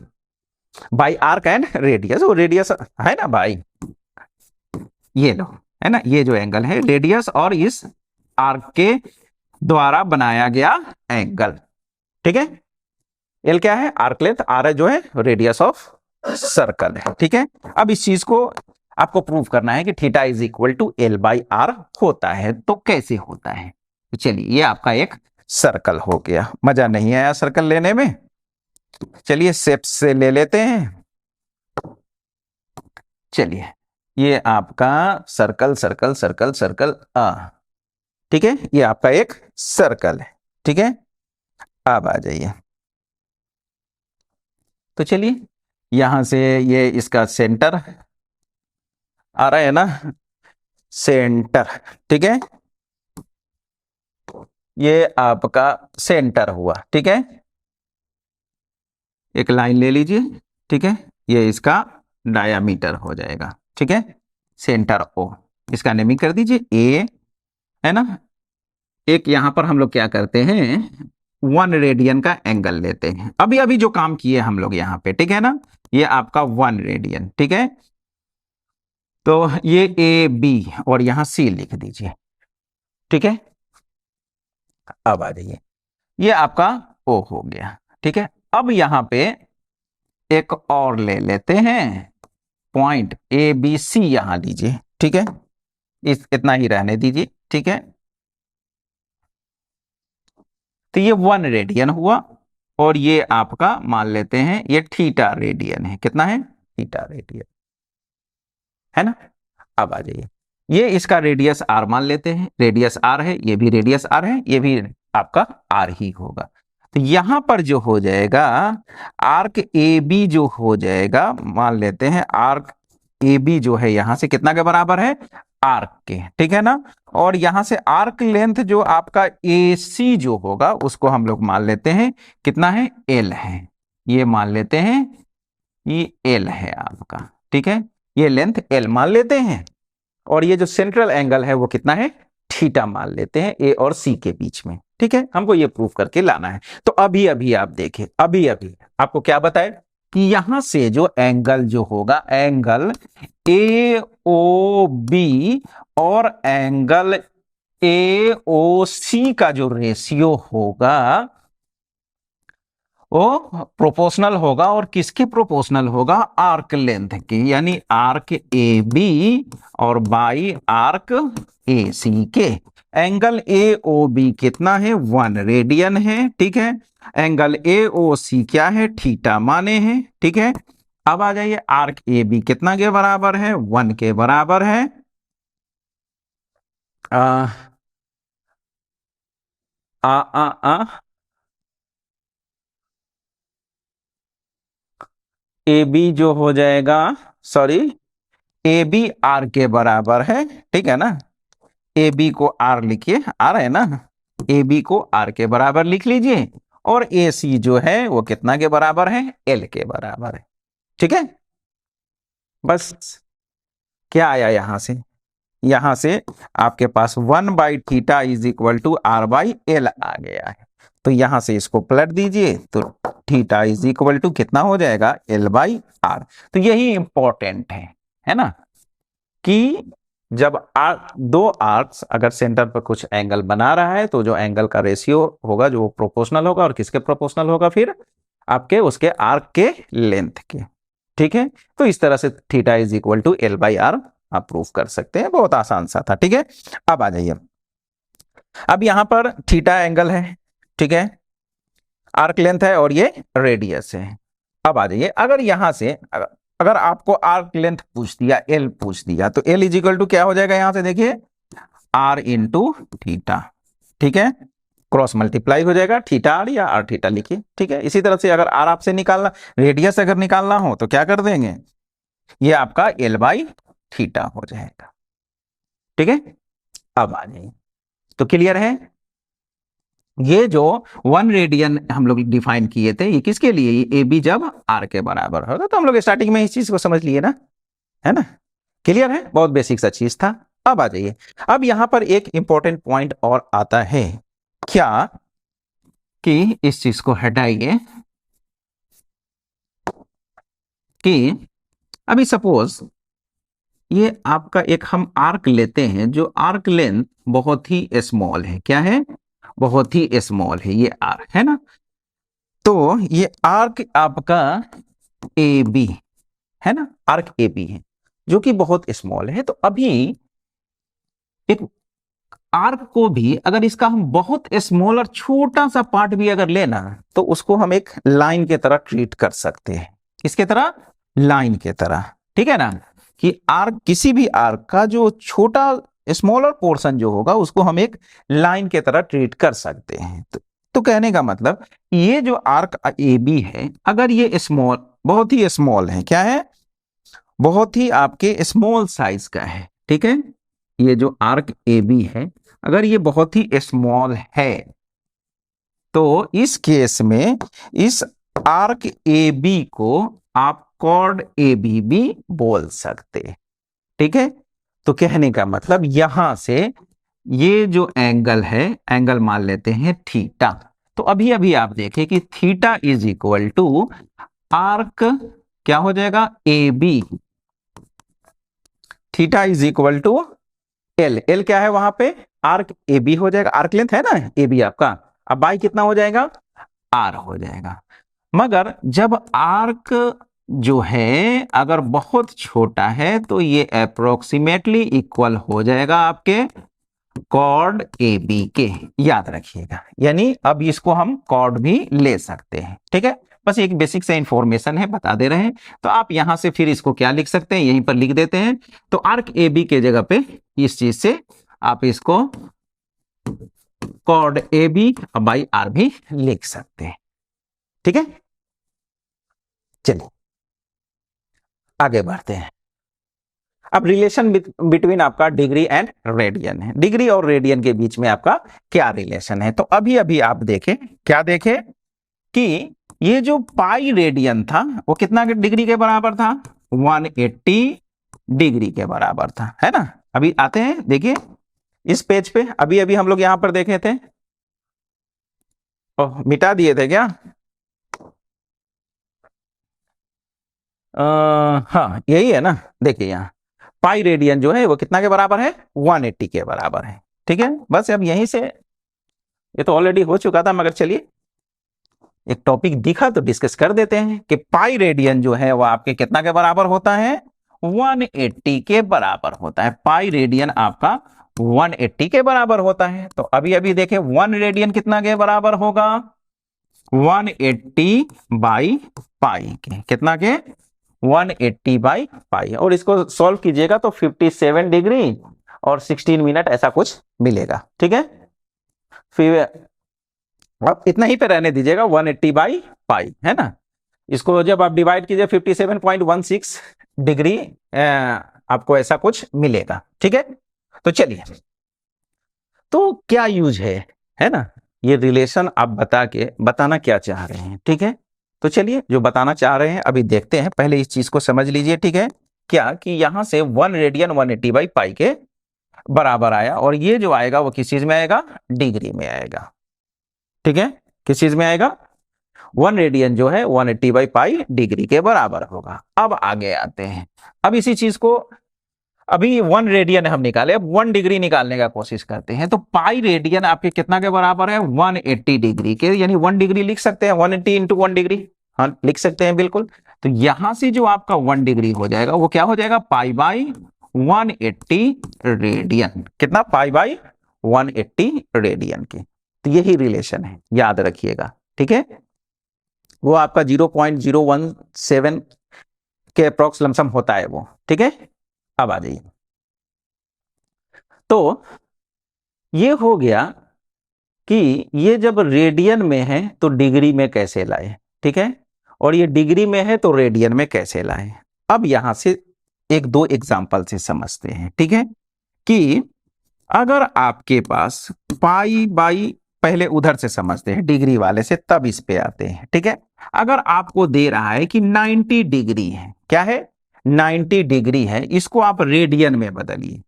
by arc and radius, वो रेडियस है ना भाई, ये लो, है ना, ये जो एंगल है रेडियस और इस आर्क के द्वारा बनाया गया एंगल, ठीक है। एल क्या है, आर्क लेंथ, आर जो है रेडियस ऑफ सर्कल है, ठीक है। अब इस चीज को आपको प्रूव करना है कि theta is equal to L by R होता है। तो कैसे होता है, तो चलिए ये आपका एक सर्कल हो गया। मजा नहीं आया सर्कल लेने में, चलिए शेप से ले लेते हैं। चलिए ये आपका सर्कल सर्कल सर्कल सर्कल ठीक है, ये आपका एक सर्कल है, ठीक है। अब आ जाइए, तो चलिए यहां से ये इसका सेंटर आ रहा है ना, सेंटर, ठीक है, ये आपका सेंटर हुआ, ठीक है। एक लाइन ले लीजिए, ठीक है, ये इसका डायामीटर हो जाएगा, ठीक है। सेंटर ओ, इसका नेमिंग कर दीजिए ए, है ना। एक यहां पर हम लोग क्या करते हैं, 1 रेडियन का एंगल लेते हैं। अभी अभी जो काम किए हम लोग यहाँ पे, ठीक है ना, ये आपका 1 रेडियन, ठीक है। तो ये ए बी और यहां सी लिख दीजिए, ठीक है। अब आ जाइए, ये आपका ओ हो गया, ठीक है। अब यहां पे एक और ले लेते हैं पॉइंट ए बी सी, यहां लीजिए, ठीक है। इतना ही रहने दीजिए, ठीक है। तो ये 1 रेडियन हुआ, और ये आपका मान लेते हैं ये थीटा रेडियन है। कितना है, थीटा रेडियन, है ना। अब आ जाइए, ये इसका रेडियस r मान लेते हैं, रेडियस r है, ये भी रेडियस r है, ये भी आपका r ही होगा। तो यहां पर जो हो जाएगा आर्क ए बी जो हो जाएगा, मान लेते हैं आर्क ए बी जो है यहां से कितना के बराबर है, आर्क के, ठीक है ना। और यहां से आर्क लेंथ जो आपका ए सी जो होगा उसको हम लोग मान लेते हैं कितना है, एल है, ये मान लेते हैं ये एल है आपका, ठीक है, ये लेंथ एल मान लेते हैं। और ये जो सेंट्रल एंगल है वो कितना है, थीटा मान लेते हैं ए और सी के बीच में, ठीक है। हमको ये प्रूफ करके लाना है। तो अभी अभी आप देखें, अभी अभी आपको क्या बताए कि यहां से जो एंगल जो होगा, एंगल ए ओ बी और एंगल ए ओ सी का जो रेशियो होगा वो प्रोपोर्शनल होगा। और किसके प्रोपोर्शनल होगा, आर्क लेंथ की, यानी आर्क ए बी और बाई आर्क ए सी के। एंगल ए ओ बी कितना है, 1 रेडियन है, ठीक है। एंगल ए ओ सी क्या है, थीटा माने हैं, ठीक है। अब आ जाइए, आर्क ए बी कितना के बराबर है, 1 के बराबर है। आ आ आ, आ ए बी जो हो जाएगा, सॉरी, ए बी आर के बराबर है, ठीक है ना। ए बी को आर लिखिए, आर है ना, ए बी को आर के बराबर लिख लीजिए। और ए सी जो है वो कितना के बराबर है, एल के बराबर है, ठीक है। बस क्या आया यहां से आपके पास 1/θ is equal to r by l आ गया है। तो यहां से इसको पलट दीजिए तो थीटा इज इक्वल टू कितना हो जाएगा, एल बाई आर। तो यही इंपॉर्टेंट है ना, कि जब दो आर्क्स अगर सेंटर पर कुछ एंगल बना रहा है तो जो एंगल का रेशियो होगा जो प्रोपोर्शनल होगा, और किसके प्रोपोर्शनल होगा, फिर आपके उसके आर्क के लेंथ के, ठीक है। तो इस तरह से theta is equal to L by R आप प्रूफ कर सकते हैं, बहुत आसान सा था, ठीक है। अब आ जाइए, अब यहां पर थीटा एंगल है, ठीक है, आर्क लेंथ है और ये रेडियस है। अब आ जाइए, अगर यहां से अगर आपको आर्क लेंथ पूछ दिया, एल पूछ दिया, तो एल इज इक्वल टू क्या हो जाएगा, यहां से देखिए आर इंटू थीटा, ठीक है। क्रॉस मल्टीप्लाई हो जाएगा, थीटा आर या आर थीटा लिखिए, ठीक है। इसी तरह से अगर आर आपसे निकालना, रेडियस अगर निकालना हो तो क्या कर देंगे, ये आपका एल बाई थीटा हो जाएगा, ठीक है। अब आ जाइए, तो क्लियर है, ये जो 1 रेडियन हम लोग डिफाइन किए थे, ये किसके लिए, ये ए बी जब आर के बराबर होगा। तो हम लोग स्टार्टिंग में इस चीज को समझ लिए ना, है ना, क्लियर है, बहुत बेसिक सा चीज था। अब आ जाइए, अब यहां पर एक इंपॉर्टेंट पॉइंट और आता है, क्या कि इस चीज को हटाइए, कि अभी सपोज ये आपका एक हम आर्क लेते हैं, जो आर्क लेंथ बहुत ही स्मॉल है, क्या है, बहुत ही स्मॉल है, ये आर है ना। तो ये आर्क आपका ए बी है ना, आर्क ए बी है जो कि बहुत स्मॉल है। तो अभी एक आर्क को भी अगर इसका हम बहुत स्मॉलर छोटा सा पार्ट भी अगर लेना, तो उसको हम एक लाइन के तरह ट्रीट कर सकते हैं, किसके तरह, लाइन के तरह, ठीक है ना। कि आर्क, किसी भी आर्क का जो छोटा स्मॉलर पोर्शन जो होगा उसको हम एक लाइन के तरह ट्रीट कर सकते हैं। तो कहने का मतलब, ये जो आर्क ए बी है, अगर ये स्मॉल, बहुत ही स्मॉल है, क्या है, बहुत ही आपके स्मॉल साइज का है, ठीक है। ये जो आर्क ए बी है अगर ये बहुत ही स्मॉल है, तो इस केस में इस आर्क ए बी को आप कॉर्ड ए बी भी बोल सकते हैं, ठीक है। तो कहने का मतलब यहां से ये जो एंगल है, एंगल मान लेते हैं थीटा। तो अभी अभी आप देखें कि theta is equal to arc क्या हो जाएगा, A B, theta is equal to L, L क्या है वहां पे, आर्क ए बी हो जाएगा, आर्क लेंथ है ना ए बी आपका। अब बाई कितना हो जाएगा, आर हो जाएगा। मगर जब आर्क जो है अगर बहुत छोटा है तो ये अप्रोक्सीमेटली इक्वल हो जाएगा आपके कॉर्ड ए बी के, याद रखिएगा। यानी अब इसको हम कॉर्ड भी ले सकते हैं, ठीक है। बस एक बेसिक से इंफॉर्मेशन है, बता दे रहे हैं। तो आप यहां से फिर इसको क्या लिख सकते हैं, यहीं पर लिख देते हैं। तो आर्क ए बी के जगह पे इस चीज से आप इसको chord A B by R भी लिख सकते हैं। ठीक है, चलिए आगे बढ़ते हैं। अब रिलेशन बिटवीन आपका डिग्री एंड रेडियन है। डिग्री और रेडियन के बीच में आपका क्या रिलेशन है? तो अभी अभी आप देखें, क्या देखें कि ये जो पाई रेडियन था वो कितना डिग्री के बराबर था? 180 डिग्री के बराबर था, है ना। अभी आते हैं, देखिए इस पेज पे अभी अभी हम लोग यहां पर देखे थे, मिटा दिए थे क्या? हाँ यही है ना। देखिए यहाँ पाई रेडियन जो है वो कितना के बराबर है? 180 के बराबर है। ठीक है, बस अब यहीं से, ये तो ऑलरेडी हो चुका था, मगर चलिए एक टॉपिक दिखा तो डिस्कस कर देते हैं कि पाई रेडियन जो है वो आपके कितना के बराबर होता है? 180 के बराबर होता है। पाई रेडियन आपका 180 के बराबर होता है। तो अभी अभी देखें 1 रेडियन कितना के बराबर होगा? 180 बाई पाई के, कितना के? 180 बाई पाई। और इसको सॉल्व कीजिएगा तो 57 डिग्री और 16 मिनट ऐसा कुछ मिलेगा। ठीक है, फिर अब इतना ही पे रहने दीजिएगा, 180 बाई पाई, है ना। इसको जब आप डिवाइड कीजिए 57.16 डिग्री आपको ऐसा कुछ मिलेगा। ठीक है, तो चलिए, तो क्या यूज है ना। ये रिलेशन आप बताना क्या चाह रहे हैं? ठीक है, तो चलिए जो बताना चाह रहे हैं अभी देखते हैं। पहले इस चीज को समझ लीजिए। ठीक है, क्या कि यहां से 1 रेडियन 180 बाई पाई के बराबर आया, और ये जो आएगा वो किस चीज में आएगा? डिग्री में आएगा। ठीक है, किस चीज में आएगा? 1 रेडियन जो है 180 बाई पाई डिग्री के बराबर होगा। अब आगे आते हैं, अब इसी चीज को, अभी 1 रेडियन हम निकाले, अब 1 डिग्री निकालने का कोशिश करते हैं। तो पाई रेडियन आपके कितना के बराबर है? 180 डिग्री के, यानी 1 डिग्री लिख सकते हैं, 180 इंटू 1 डिग्री, हाँ लिख सकते हैं बिल्कुल। तो यहां से जो आपका 1 डिग्री हो जाएगा वो क्या हो जाएगा? Pi by 180 radian. कितना? पाई बाई 180 रेडियन के। तो यही रिलेशन है, याद रखिएगा। ठीक है, वो आपका 0.017 के अप्रोक्स लमसम होता है वो। ठीक है, अब आ जाइए। तो ये हो गया कि ये जब रेडियन में है तो डिग्री में कैसे लाए। ठीक है, और ये डिग्री में है तो रेडियन में कैसे लाए। अब यहां से एक दो एग्जांपल से समझते हैं। ठीक है, कि अगर आपके पास पाई बाई, पहले उधर से समझते हैं डिग्री वाले से, तब इस पे आते हैं। ठीक है, अगर आपको दे रहा है कि 90 डिग्री है, क्या है? 90 डिग्री है, इसको आप रेडियन में बदलिए।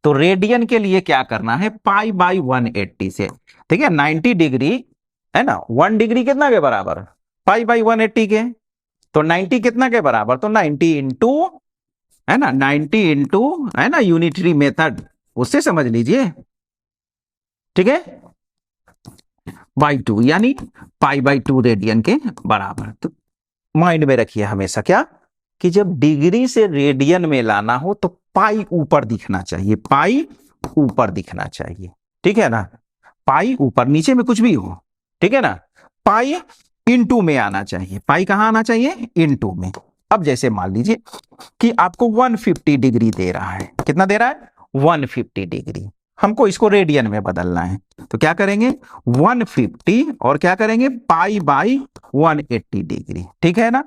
तो रेडियन के लिए क्या करना है? पाई बाई 180 से। ठीक है, 90 डिग्री है ना, 1 डिग्री कितना के बराबर? पाई बाई 180 के। तो 90 कितना के बराबर? तो 90 इंटू, है ना, 90 इंटू, है ना, यूनिटरी मेथड, उससे समझ लीजिए। ठीक है, बाई 2, यानी पाई बाई 2 रेडियन के बराबर। तो माइंड में रखिए हमेशा क्या, कि जब डिग्री से रेडियन में लाना हो तो पाई ऊपर दिखना चाहिए, पाई ऊपर दिखना चाहिए। ठीक है ना, पाई ऊपर, नीचे में कुछ भी हो। ठीक है ना, पाई इनटू में आना चाहिए। पाई कहां आना चाहिए? इनटू में। अब जैसे मान लीजिए कि आपको 150 डिग्री दे रहा है, कितना दे रहा है? 150 डिग्री। हमको इसको रेडियन में बदलना है, तो क्या करेंगे? 150 और क्या करेंगे? पाई बाई 180 डिग्री। ठीक है ना,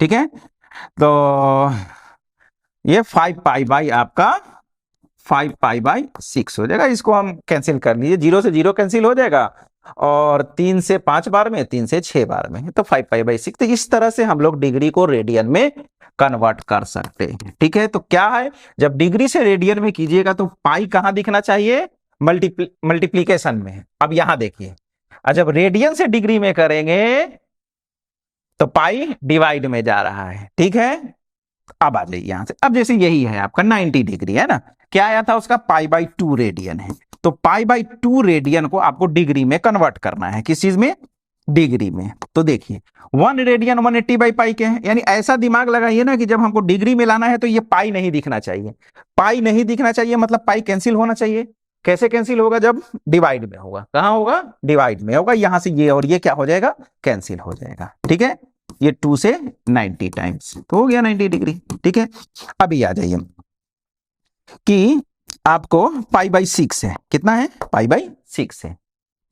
ठीक है। तो ये 5 पाई बाई आपका 5 पाई बाई 6 हो जाएगा। इसको हम कैंसिल कर लीजिए, 0 से 0 कैंसिल हो जाएगा, और 3 से 5 बार में, 3 से 6 बार में, तो 5 पाई बाई 6। तो इस तरह से हम लोग डिग्री को रेडियन में कन्वर्ट कर सकते हैं। ठीक है, तो क्या है, जब डिग्री से रेडियन में कीजिएगा तो पाई कहां दिखना चाहिए? मल्टीप्लीकेशन में। अब यहां देखिए, जब रेडियन से डिग्री में करेंगे तो पाई डिवाइड में जा रहा है। ठीक है, अब आ जाइए यहां से। अब जैसे यही है आपका 90 डिग्री, है ना, क्या आया था उसका? पाई बाई 2 रेडियन है। तो पाई बाई 2 रेडियन को आपको डिग्री में कन्वर्ट करना है। किस चीज में? डिग्री में। तो देखिए 1 रेडियन 180 बाई पाई के हैं, यानी ऐसा दिमाग लगाइए ना कि जब हमको डिग्री में लाना है तो ये पाई नहीं दिखना चाहिए। पाई नहीं दिखना चाहिए मतलब पाई कैंसिल होना चाहिए। कैसे कैंसिल होगा? जब डिवाइड में होगा। कहाँ होगा? डिवाइड में होगा। यहां से ये और ये क्या हो जाएगा? कैंसिल हो जाएगा। ठीक है, ये 2 से 90 टाइम्स तो हो गया 90 डिग्री। ठीक है, अभी आ जाइए कि आपको पाई बाई 6 है। कितना है? पाई बाई 6 है।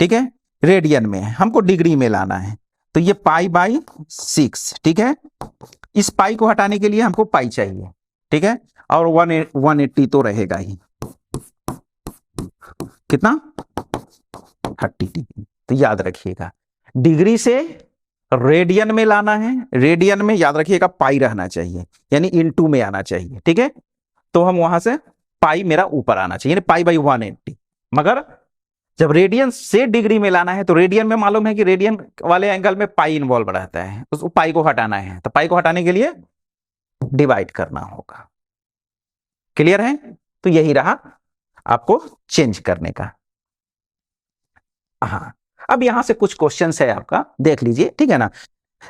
ठीक है, रेडियन में है, हमको डिग्री में लाना है, तो ये पाई बाई 6। ठीक है, इस पाई को हटाने के लिए हमको पाई चाहिए। ठीक है, और 180 तो रहेगा ही। कितना? 30 डिग्री। तो याद रखिएगा, डिग्री से रेडियन में लाना है। रेडियन में याद रखिएगा पाई रहना चाहिए, यानी इनटू में आना चाहिए। ठीक है, तो हम वहां से पाई मेरा ऊपर आना चाहिए, यानी पाई बाई 180। मगर जब रेडियन से डिग्री में लाना है तो रेडियन में मालूम है कि रेडियन वाले एंगल में पाई इन्वॉल्व रहता है, उस पाई को हटाना है, तो पाई को हटाने के लिए डिवाइड करना होगा। क्लियर है? तो यही रहा आपको चेंज करने का। हाँ, अब यहां से कुछ क्वेश्चंस है आपका, देख लीजिए। ठीक है ना,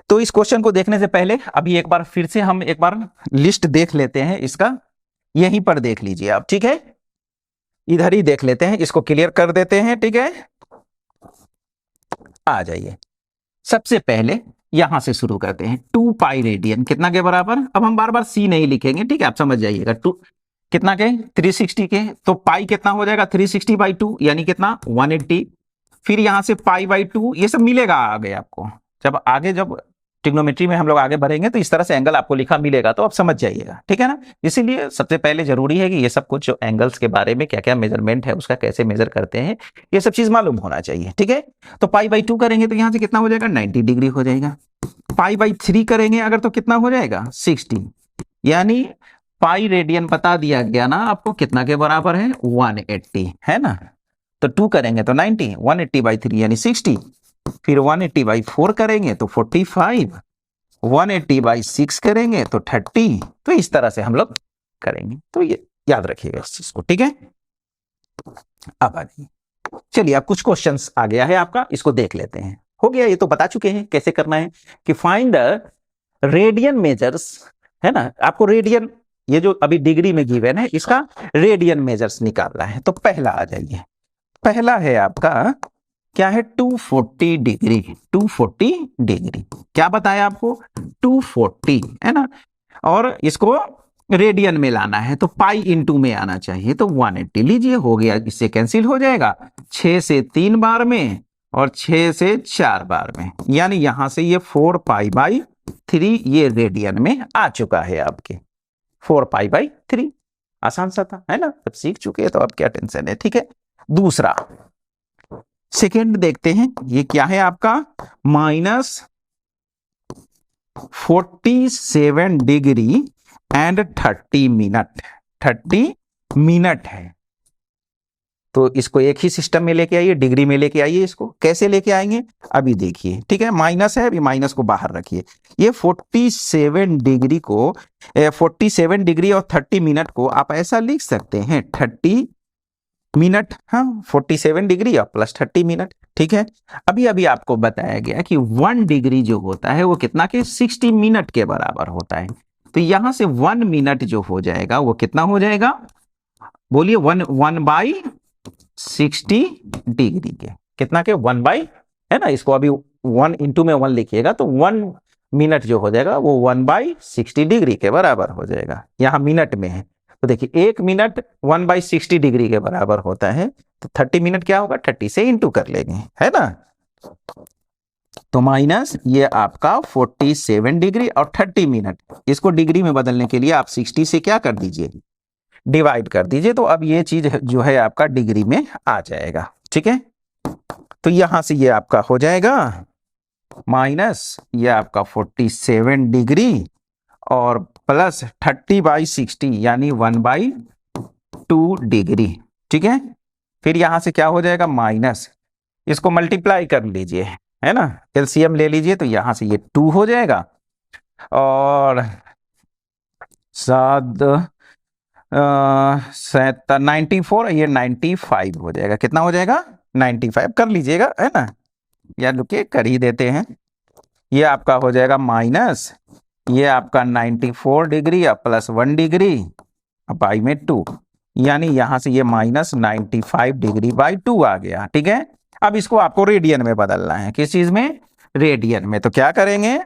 तो इस क्वेश्चन को देखने से पहले अभी एक बार फिर से हम एक बार लिस्ट देख लेते हैं इसका। यहीं पर देख लीजिए आप। ठीक है, इधर ही देख लेते हैं, इसको क्लियर कर देते हैं। ठीक है, आ जाइए। सबसे पहले यहां से शुरू करते हैं। 2 पाई रेडियन कितना के बराबर? अब हम बार बार सी नहीं लिखेंगे, ठीक है, आप समझ जाइएगा। 2 कितना के? 360 के। तो पाई कितना हो जाएगा? 360 बाई 2 यानी कितना? 180। फिर यहां से पाई बाई 2, ये सब मिलेगा आगे आपको। जब ट्रिग्नोमेट्री में हम लोग आगे बढ़ेंगे तो इस तरह से एंगल आपको लिखा मिलेगा, तो आप समझ जाइएगा। ठीक है ना, इसीलिए सबसे पहले जरूरी है कि ये सब कुछ जो एंगल्स के बारे में क्या क्या मेजरमेंट है, उसका कैसे मेजर करते हैं, ये सब चीज मालूम होना चाहिए। ठीक है, तो पाई बाई 2 करेंगे तो यहां से कितना हो जाएगा? 90 डिग्री हो जाएगा। पाई बाई 3 करेंगे अगर तो कितना हो जाएगा? 60। यानी पाई रेडियन बता दिया गया ना आपको, कितना के बराबर है? 180, है ना। तो 2 करेंगे तो 90, 180 बाई 3 यानी 60, फिर 180 बाई 4 करेंगे तो 45, 180 बाई 6 करेंगे तो 30। तो इस तरह से हम लोग करेंगे, तो ये याद रखिएगा इस चीज को। ठीक है, अब आ जाइए, चलिए अब कुछ क्वेश्चंस आ गया है आपका, इसको देख लेते हैं। हो गया, ये तो बता चुके हैं कैसे करना है कि फाइंड द रेडियन मेजर्स, है ना। आपको रेडियन, ये जो अभी डिग्री में गिवन है, इसका रेडियन मेजर्स निकालना है। तो पहला आ जाइए, पहला है आपका क्या है? 240 डिग्री। 240 डिग्री क्या बताया आपको? 240, है ना। और इसको रेडियन में लाना है तो पाई इनटू में आना चाहिए, तो 180 लीजिए, हो गया। इससे कैंसिल हो जाएगा, 6 से 3 बार में और 6 से 4 बार में, यानी यहां से ये 4 पाई बाई 3 ये रेडियन में आ चुका है आपके। 4 पाई बाई 3, आसान सा था, है ना। अब सीख चुके हैं तो अब क्या टेंशन है। ठीक है, दूसरा सेकेंड देखते हैं, ये क्या है आपका? -47 डिग्री एंड 30 मिनट। 30 मिनट है, तो इसको एक ही सिस्टम में लेके आइए, डिग्री में लेके आइए। इसको कैसे लेके आएंगे अभी देखिए। ठीक है, माइनस है, अभी माइनस को बाहर रखिए। ये 47 डिग्री को 47 डिग्री और 30 मिनट को आप ऐसा लिख सकते हैं, 30 मिनट, हाँ, 47 डिग्री और प्लस 30 मिनट। ठीक है, अभी अभी आपको बताया गया कि 1 डिग्री जो होता है वो कितना के? 60 मिनट के बराबर होता है। तो यहां से 1 मिनट जो हो जाएगा वो कितना हो जाएगा? बोलिए, 1 बाई 60 डिग्री के कितना के? 1 बाई, है ना। इसको अभी 1 इंटू में 1 लिखिएगा तो 1 मिनट जो हो जाएगा वो 1 बाई 60 डिग्री के बराबर हो जाएगा। यहां मिनट में है तो देखिए 1 मिनट 1 बाई 60 डिग्री के बराबर होता है, तो 30 मिनट क्या होगा? 30 से इंटू कर लेंगे, है ना। तो माइनस ये आपका 47 डिग्री और 30 मिनट, इसको डिग्री में बदलने के लिए आप 60 से क्या कर दीजिए? डिवाइड कर दीजिए। तो अब ये चीज जो है आपका डिग्री में आ जाएगा। ठीक है, तो यहां से ये आपका हो जाएगा माइनस ये आपका 47 डिग्री और प्लस 30 बाई 60 यानी 1 बाई 2 डिग्री। ठीक है, फिर यहां से क्या हो जाएगा? माइनस, इसको मल्टीप्लाई कर लीजिए, है ना, एलसीएम ले लीजिए, तो यहां से ये 2 हो जाएगा और 94, ये 95 हो जाएगा। कितना हो जाएगा? 95 कर लीजिएगा, है ना, या रुकिए कर ही देते हैं। ये आपका हो जाएगा माइनस ये आपका 94 डिग्री प्लस 1 डिग्री पाई में 2, यानी यहां से ये -95 डिग्री/2 आ गया। ठीक है, अब इसको आपको रेडियन में बदलना है। किस चीज में? रेडियन में। तो क्या करेंगे,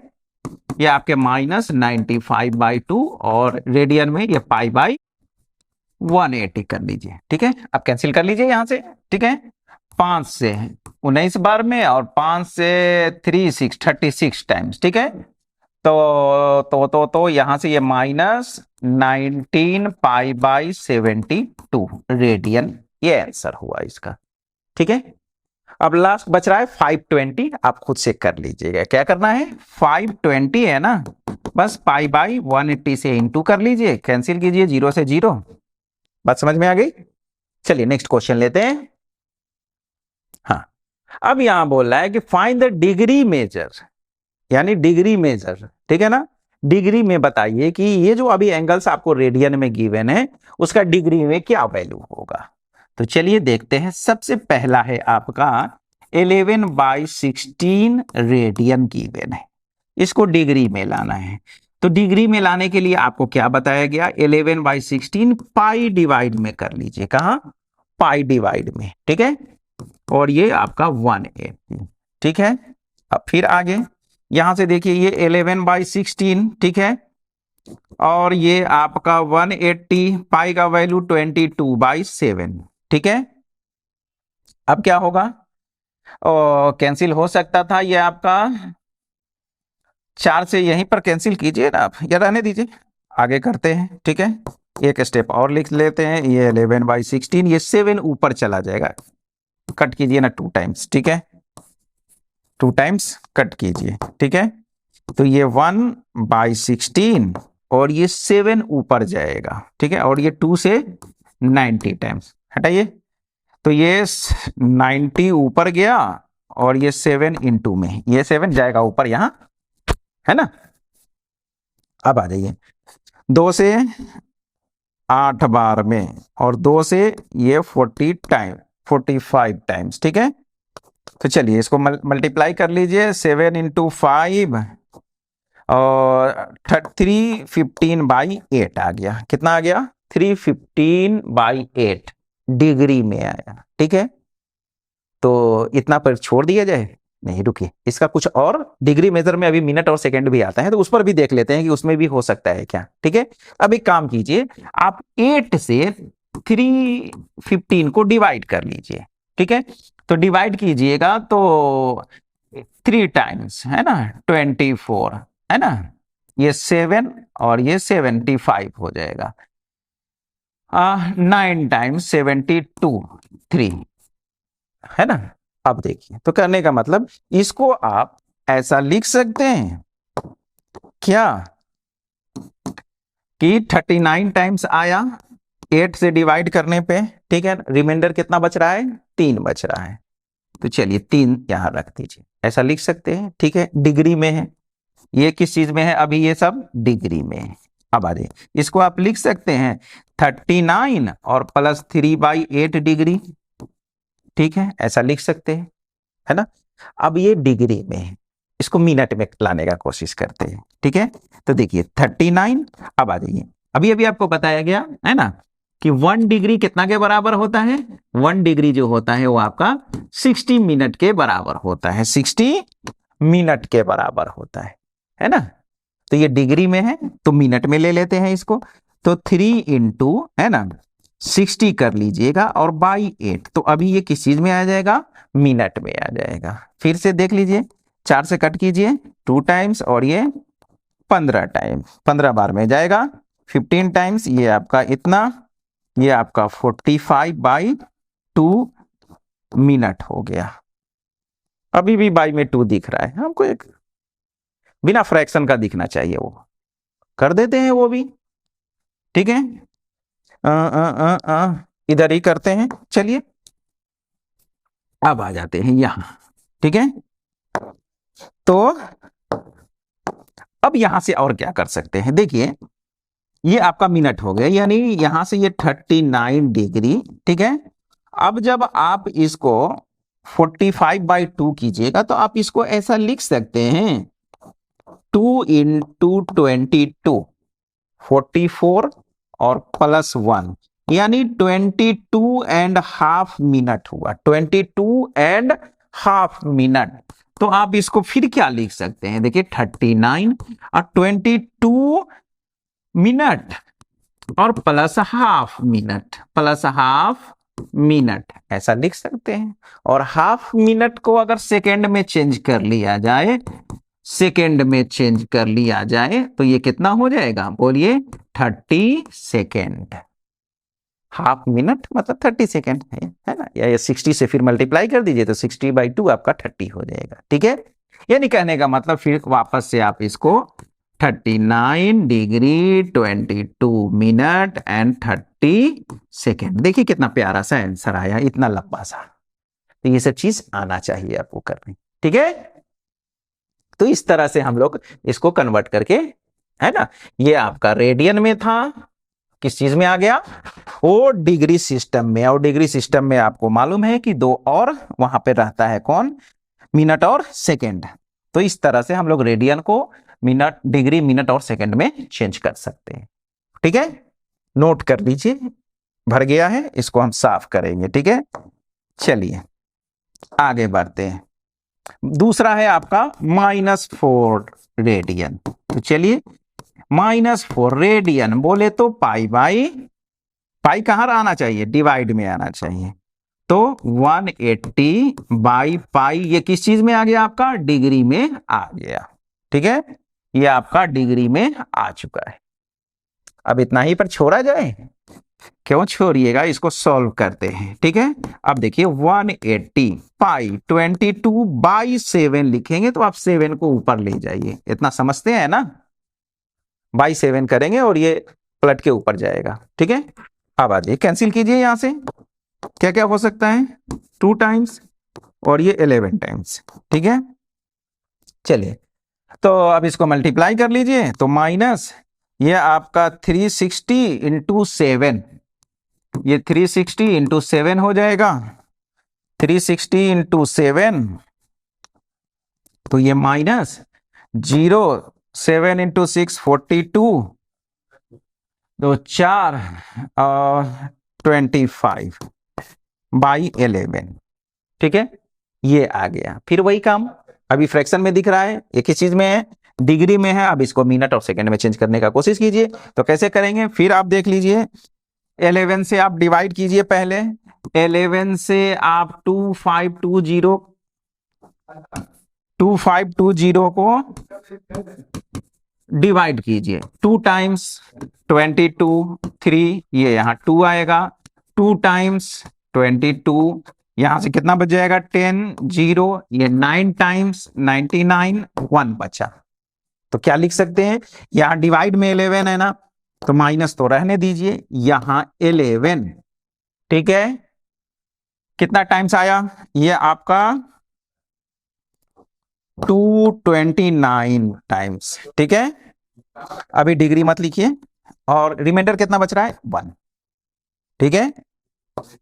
ये आपके -95/2 और रेडियन में ये π/180 कर लीजिए। ठीक है, अब कैंसिल कर लीजिए यहां से। ठीक है, 5 से 19 बार में और 5 से 36 टाइम्स। ठीक है, तो यहां से ये -19π/72 रेडियन, ये आंसर हुआ इसका। ठीक है, अब लास्ट बच रहा है 520। आप खुद से कर लीजिएगा। क्या करना है, 520 है ना, बस π/180 से इंटू कर लीजिए, कैंसिल कीजिए 0 से 0। बात समझ में आ गई? चलिए नेक्स्ट क्वेश्चन लेते हैं। हाँ, अब यहां बोल रहा है कि फाइंड द डिग्री मेजर, यानी डिग्री मेजर। ठीक है ना, डिग्री में बताइए कि ये जो अभी एंगल्स आपको रेडियन में गिवन है उसका डिग्री में क्या वैल्यू होगा। तो चलिए देखते हैं। सबसे पहला है आपका 11/16 रेडियन गिवन है, इसको डिग्री में लाना है। तो डिग्री में लाने के लिए आपको क्या बताया गया, 11/16 पाई डिवाइड में कर लीजिए। कहां? पाई डिवाइड में। ठीक है, और ये आपका 180। ठीक है, अब फिर आगे यहां से देखिए, ये 11/16। ठीक है, और ये आपका 180, पाई का वैल्यू 22/7। ठीक है, अब क्या होगा, कैंसिल हो सकता था ये आपका 4 से, यहीं पर कैंसिल कीजिए ना आप, या रहने दीजिए, आगे करते हैं। ठीक है, एक स्टेप और लिख लेते हैं। ये 11/16, ये 7 ऊपर चला जाएगा, कट कीजिए ना 2 टाइम्स। ठीक है, 2 टाइम्स कट कीजिए। ठीक है, तो ये 1/16 और ये 7 ऊपर जाएगा। ठीक है, और ये 2 से 90 टाइम्स हटाइए, तो ये 90 ऊपर गया और ये 7 इंटू में, ये 7 जाएगा ऊपर यहां, है ना। अब आ जाइए, 2 से 8 बार में और 2 से ये 45 टाइम्स। ठीक है, तो चलिए इसको मल्टीप्लाई कर लीजिए। 7 इंटू 5 और 315/8 आ गया। कितना आ गया? 315/8 डिग्री में आया। ठीक है, तो इतना पर छोड़ दिया जाए? नहीं, रुकिए, इसका कुछ और डिग्री मेजर में अभी मिनट और सेकंड भी आता है, तो उस पर भी देख लेते हैं कि उसमें भी हो सकता है क्या। ठीक है, अब एक काम कीजिए, आप 8 से 315 को डिवाइड कर लीजिए। ठीक है, तो डिवाइड कीजिएगा तो 3 टाइम्स, है ना, 24, है ना, ये 7 और ये 75 हो जाएगा। 9 टाइम्स 72, 3, है ना। अब देखिए, तो करने का मतलब, इसको आप ऐसा लिख सकते हैं क्या कि 39 टाइम्स आया 8 से डिवाइड करने पे। ठीक है, रिमाइंडर कितना बच रहा है? 3 बच रहा है, तो चलिए 3 यहां रख दीजिए, ऐसा लिख सकते हैं। ठीक है, डिग्री में है, ये किस चीज में है अभी, ये सब डिग्री में है। अब आ जाइए, इसको आप लिख सकते हैं 39 और प्लस 3/8 डिग्री। ठीक है, ऐसा लिख सकते हैं, है ना। अब ये डिग्री में है, इसको मिनट में लाने का कोशिश करते हैं। ठीक है, तो देखिए 39। अब आ जाइए, अभी अभी आपको बताया गया है ना कि 1 डिग्री कितना के बराबर होता है? 1 डिग्री जो होता है वो आपका 60 मिनट के बराबर होता है, 60 मिनट के बराबर होता है ना। तो ये डिग्री में है, तो मिनट में ले लेते हैं इसको। तो 3 इंटू, है ना, 60 कर लीजिएगा और बाई 8, तो अभी ये किस चीज में आ जाएगा? मिनट में आ जाएगा। फिर से देख लीजिए, 4 से कट कीजिए 2 टाइम्स और ये 15 टाइम्स, 15 बार में जाएगा 15 टाइम्स, ये आपका इतना, ये आपका 45/2 मिनट हो गया। अभी भी बाई में 2 दिख रहा है हमको, एक बिना फ्रैक्शन का दिखना चाहिए, वो कर देते हैं वो भी। ठीक है, इधर ही करते हैं। चलिए अब आ जाते हैं यहां। ठीक है, तो अब यहां से और क्या कर सकते हैं, देखिए ये आपका मिनट हो गया, यानी यहां से ये 39 डिग्री। ठीक है, अब जब आप इसको 45/2 कीजिएगा तो आप इसको ऐसा लिख सकते हैं 2 इंटू 22, 44 और प्लस 1, यानी 22.5 मिनट हुआ, 22.5 मिनट। तो आप इसको फिर क्या लिख सकते हैं, देखिए 39 और 22 मिनट और plus half minute, plus half minute ऐसा लिख सकते हैं। और हाफ मिनट को अगर सेकेंड में चेंज कर लिया जाए, सेकेंड में चेंज कर लिया जाए तो ये कितना हो जाएगा, बोलिए 30 सेकेंड। हाफ मिनट मतलब 30 सेकेंड है ना, या 60 से फिर मल्टीप्लाई कर दीजिए तो 60/2 आपका 30 हो जाएगा। ठीक है, यानी कहने का मतलब फिर वापस से आप इसको 39 डिग्री 22 मिनट एंड 30 सेकेंड। देखिए कितना प्यारा सा आंसर आया, इतना लंबा सा। तो ये सब चीज आना चाहिए आपको करने। ठीक है, तो इस तरह से हम लोग इसको कन्वर्ट करके, है ना, ये आपका रेडियन में था, किस चीज में आ गया, वो डिग्री सिस्टम में। और डिग्री सिस्टम में आपको मालूम है कि 2 और वहां पे रहता है कौन, मिनट और सेकेंड। तो इस तरह से हम लोग रेडियन को मिनट, डिग्री, मिनट और सेकेंड में चेंज कर सकते हैं। ठीक है, नोट कर लीजिए, भर गया है, इसको हम साफ करेंगे। ठीक है, चलिए आगे बढ़ते हैं। दूसरा है आपका -4 रेडियन। तो चलिए, -4 रेडियन बोले तो पाई कहां आना चाहिए, डिवाइड में आना चाहिए। तो 180/पाई, ये किस चीज में आ गया आपका, डिग्री में आ गया। ठीक है, ये आपका डिग्री में आ चुका है। अब इतना ही पर छोड़ा जाए, क्यों छोड़िएगा, इसको सॉल्व करते हैं। ठीक है, अब देखिए 180 22/7 लिखेंगे तो आप 7 को ऊपर ले जाइए, इतना समझते हैं ना, बाई 7 करेंगे और ये पलट के ऊपर जाएगा। ठीक है, अब आ जाइए, कैंसिल कीजिए यहां से, क्या क्या हो सकता है, 2 टाइम्स और ये 11 टाइम्स। ठीक है, चलिए तो अब इसको मल्टीप्लाई कर लीजिए, तो माइनस ये आपका 360 इंटू 7, ये 360 इंटू 7 हो जाएगा, 360 इंटू 7, तो ये माइनस 0, 7 इंटू 6 42, तो 4 और 25/11। ठीक है, ये आ गया। फिर वही काम, अभी फ्रैक्शन में दिख रहा है, एक ही चीज में है, डिग्री में है। अब इसको मिनट और सेकंड में चेंज करने का कोशिश कीजिए। तो कैसे करेंगे, फिर आप देख लीजिए, 11 से आप डिवाइड कीजिए पहले, 11 से आप 2520 को डिवाइड कीजिए, 2 टाइम्स 22, 3, ये यहां 2 आएगा, 2 टाइम्स 22, यहां से कितना बच जाएगा, 10, 0, ये 9 टाइम्स 99, 1 बचा। तो क्या लिख सकते हैं, यहां डिवाइड में 11 है ना, तो माइनस तो रहने दीजिए, यहां 11। ठीक है, कितना टाइम्स आया, ये आपका 229 टाइम्स। ठीक है, अभी डिग्री मत लिखिए, और रिमाइंडर कितना बच रहा है, 1। ठीक है,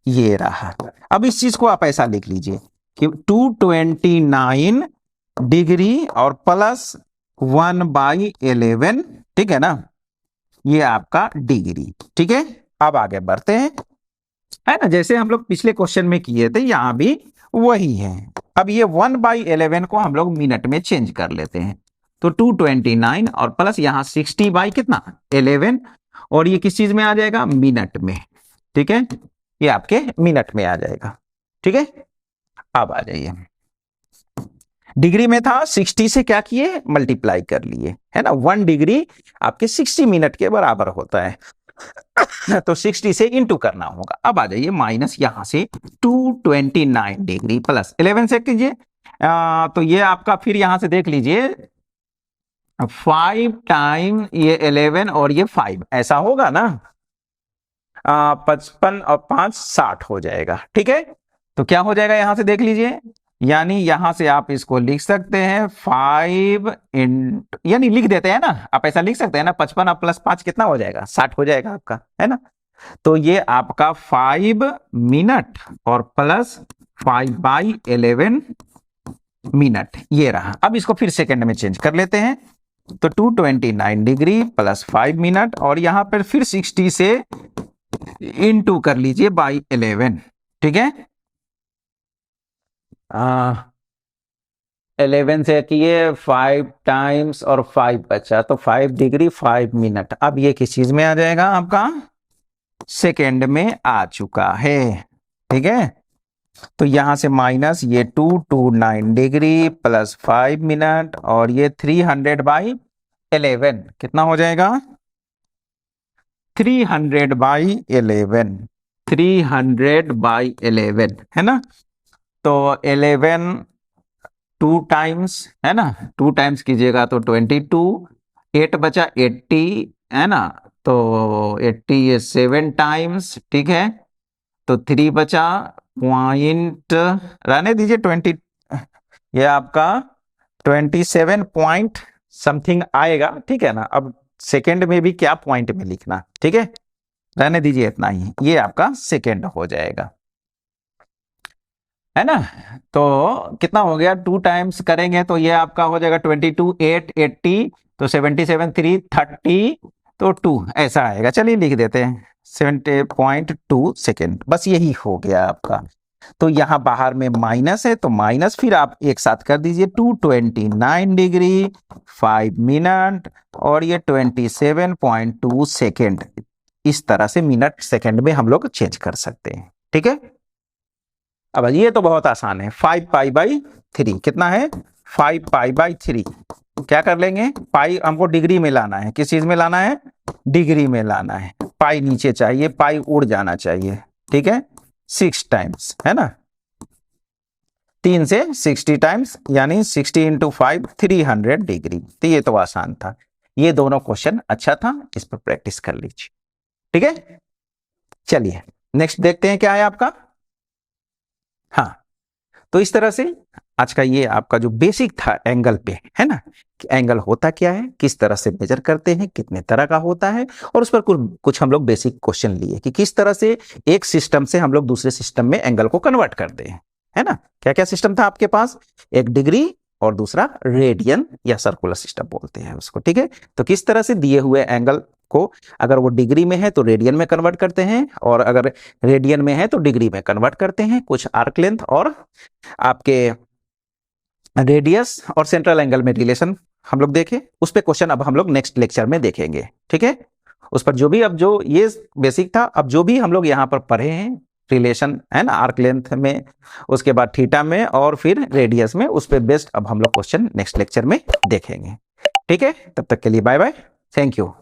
ये रहा। अब इस चीज को आप ऐसा लिख लीजिए कि 229 डिग्री और प्लस 1/11। ठीक है ना, ये आपका डिग्री। ठीक है, अब आगे बढ़ते हैं, है ना, जैसे हम लोग पिछले क्वेश्चन में किए थे, यहां भी वही है। अब ये 1/11 को हम लोग मिनट में चेंज कर लेते हैं, तो 229 और प्लस यहां 60/11, और ये किस चीज में आ जाएगा, मिनट में। ठीक है, ये आपके मिनट में आ जाएगा। ठीक है, अब आ जाइए, डिग्री में था, 60 से क्या किए, मल्टीप्लाई कर लिए, है ना, 1 डिग्री आपके 60 मिनट के बराबर होता है, तो 60 से इंटू करना होगा। अब आ जाइए माइनस, यहां से 229 डिग्री प्लस 11 से कीजिए, तो ये आपका फिर यहां से देख लीजिए, 5 टाइम ये 11 और ये 5, ऐसा होगा ना, 55 और 5 60 हो जाएगा। ठीक है, तो क्या हो जाएगा, यहां से देख लीजिए, यानी यहां से आप इसको लिख सकते हैं 5 यानी लिख देते हैं ना, आप ऐसा लिख सकते हैं ना, 55 और प्लस 5 कितना हो जाएगा, 60 हो जाएगा आपका, है ना। तो ये आपका 5 मिनट और प्लस 5/11 मिनट, ये रहा। अब इसको फिर सेकंड में चेंज कर लेते हैं, तो 229 डिग्री प्लस 5 मिनट, और यहां पर फिर 60 से इनटू कर लीजिए बाई 11, ठीक है। 11 से किए 5 टाइम्स और 5 बचा, तो 5 डिग्री 5 मिनट। अब ये किस चीज में आ जाएगा, आपका सेकेंड में आ चुका है, ठीक है। तो यहां से माइनस ये 229 डिग्री प्लस 5 मिनट और ये 300/11 कितना हो जाएगा, 300/11, 300/11 है ना। तो 11 2 टाइम्स है ना, 2 टाइम्स कीजिएगा तो 22, 8 बचा 80 है ना, तो 80 ये 7 टाइम्स, ठीक है। तो 3 बचा पॉइंट, रहने दीजिए 20, ये आपका 27 पॉइंट समथिंग आएगा, ठीक है ना। अब सेकेंड में भी क्या पॉइंट में लिखना, ठीक है, रहने दीजिए इतना ही, ये आपका सेकेंड हो जाएगा, है ना। तो कितना हो गया, 2 टाइम्स करेंगे तो ये आपका हो जाएगा 22, 8, 80, तो 77, 3, 30, तो 2 ऐसा आएगा। चलिए लिख देते हैं 70.2 सेकेंड, बस यही हो गया आपका। तो यहां बाहर में माइनस है, तो माइनस फिर आप एक साथ कर दीजिए, 229 डिग्री 5 मिनट और ये 27.2 सेकेंड। इस तरह से मिनट सेकेंड में हम लोग चेंज कर सकते हैं, ठीक है। अब ये तो बहुत आसान है, 5π/3 कितना है, 5π/3। क्या कर लेंगे, पाई हमको डिग्री में लाना है, किस चीज में लाना है, डिग्री में लाना है। पाई नीचे चाहिए, पाई उड़ जाना चाहिए, ठीक है। 6 टाइम्स है ना, 3 से 60 टाइम्स, यानी 60 × 5 300 डिग्री। तो ये तो आसान था, ये दोनों क्वेश्चन अच्छा था, इस पर प्रैक्टिस कर लीजिए, ठीक है। चलिए नेक्स्ट देखते हैं क्या है आपका। हाँ, तो इस तरह से आज का ये आपका जो बेसिक था एंगल पे, है ना, कि एंगल होता क्या है, किस तरह से मेजर करते हैं, कितने तरह का होता है, और उस पर कुछ हम लोग बेसिक क्वेश्चन लिए कि किस तरह से एक सिस्टम से हम लोग दूसरे सिस्टम में एंगल को कन्वर्ट करते हैं, है ना। क्या क्या सिस्टम था आपके पास, एक डिग्री और दूसरा रेडियन या सर्कुलर सिस्टम बोलते हैं उसको, ठीक है। तो किस तरह से दिए हुए एंगल को, अगर वो डिग्री में है तो रेडियन में कन्वर्ट करते हैं, और अगर रेडियन में है तो डिग्री में कन्वर्ट करते हैं। कुछ आर्क लेंथ और आपके रेडियस और सेंट्रल एंगल में रिलेशन हम लोग देखें, उस पे क्वेश्चन अब हम लोग नेक्स्ट लेक्चर में देखेंगे, ठीक है। उस पर जो भी, अब जो ये बेसिक था, अब जो भी हम लोग यहाँ पर पढ़े हैं रिलेशन, है ना, आर्क लेंथ में, उसके बाद थीटा में और फिर रेडियस में, उस पे बेस्ड अब हम लोग क्वेश्चन नेक्स्ट लेक्चर में देखेंगे, ठीक है। तब तक के लिए बाय बाय, थैंक यू।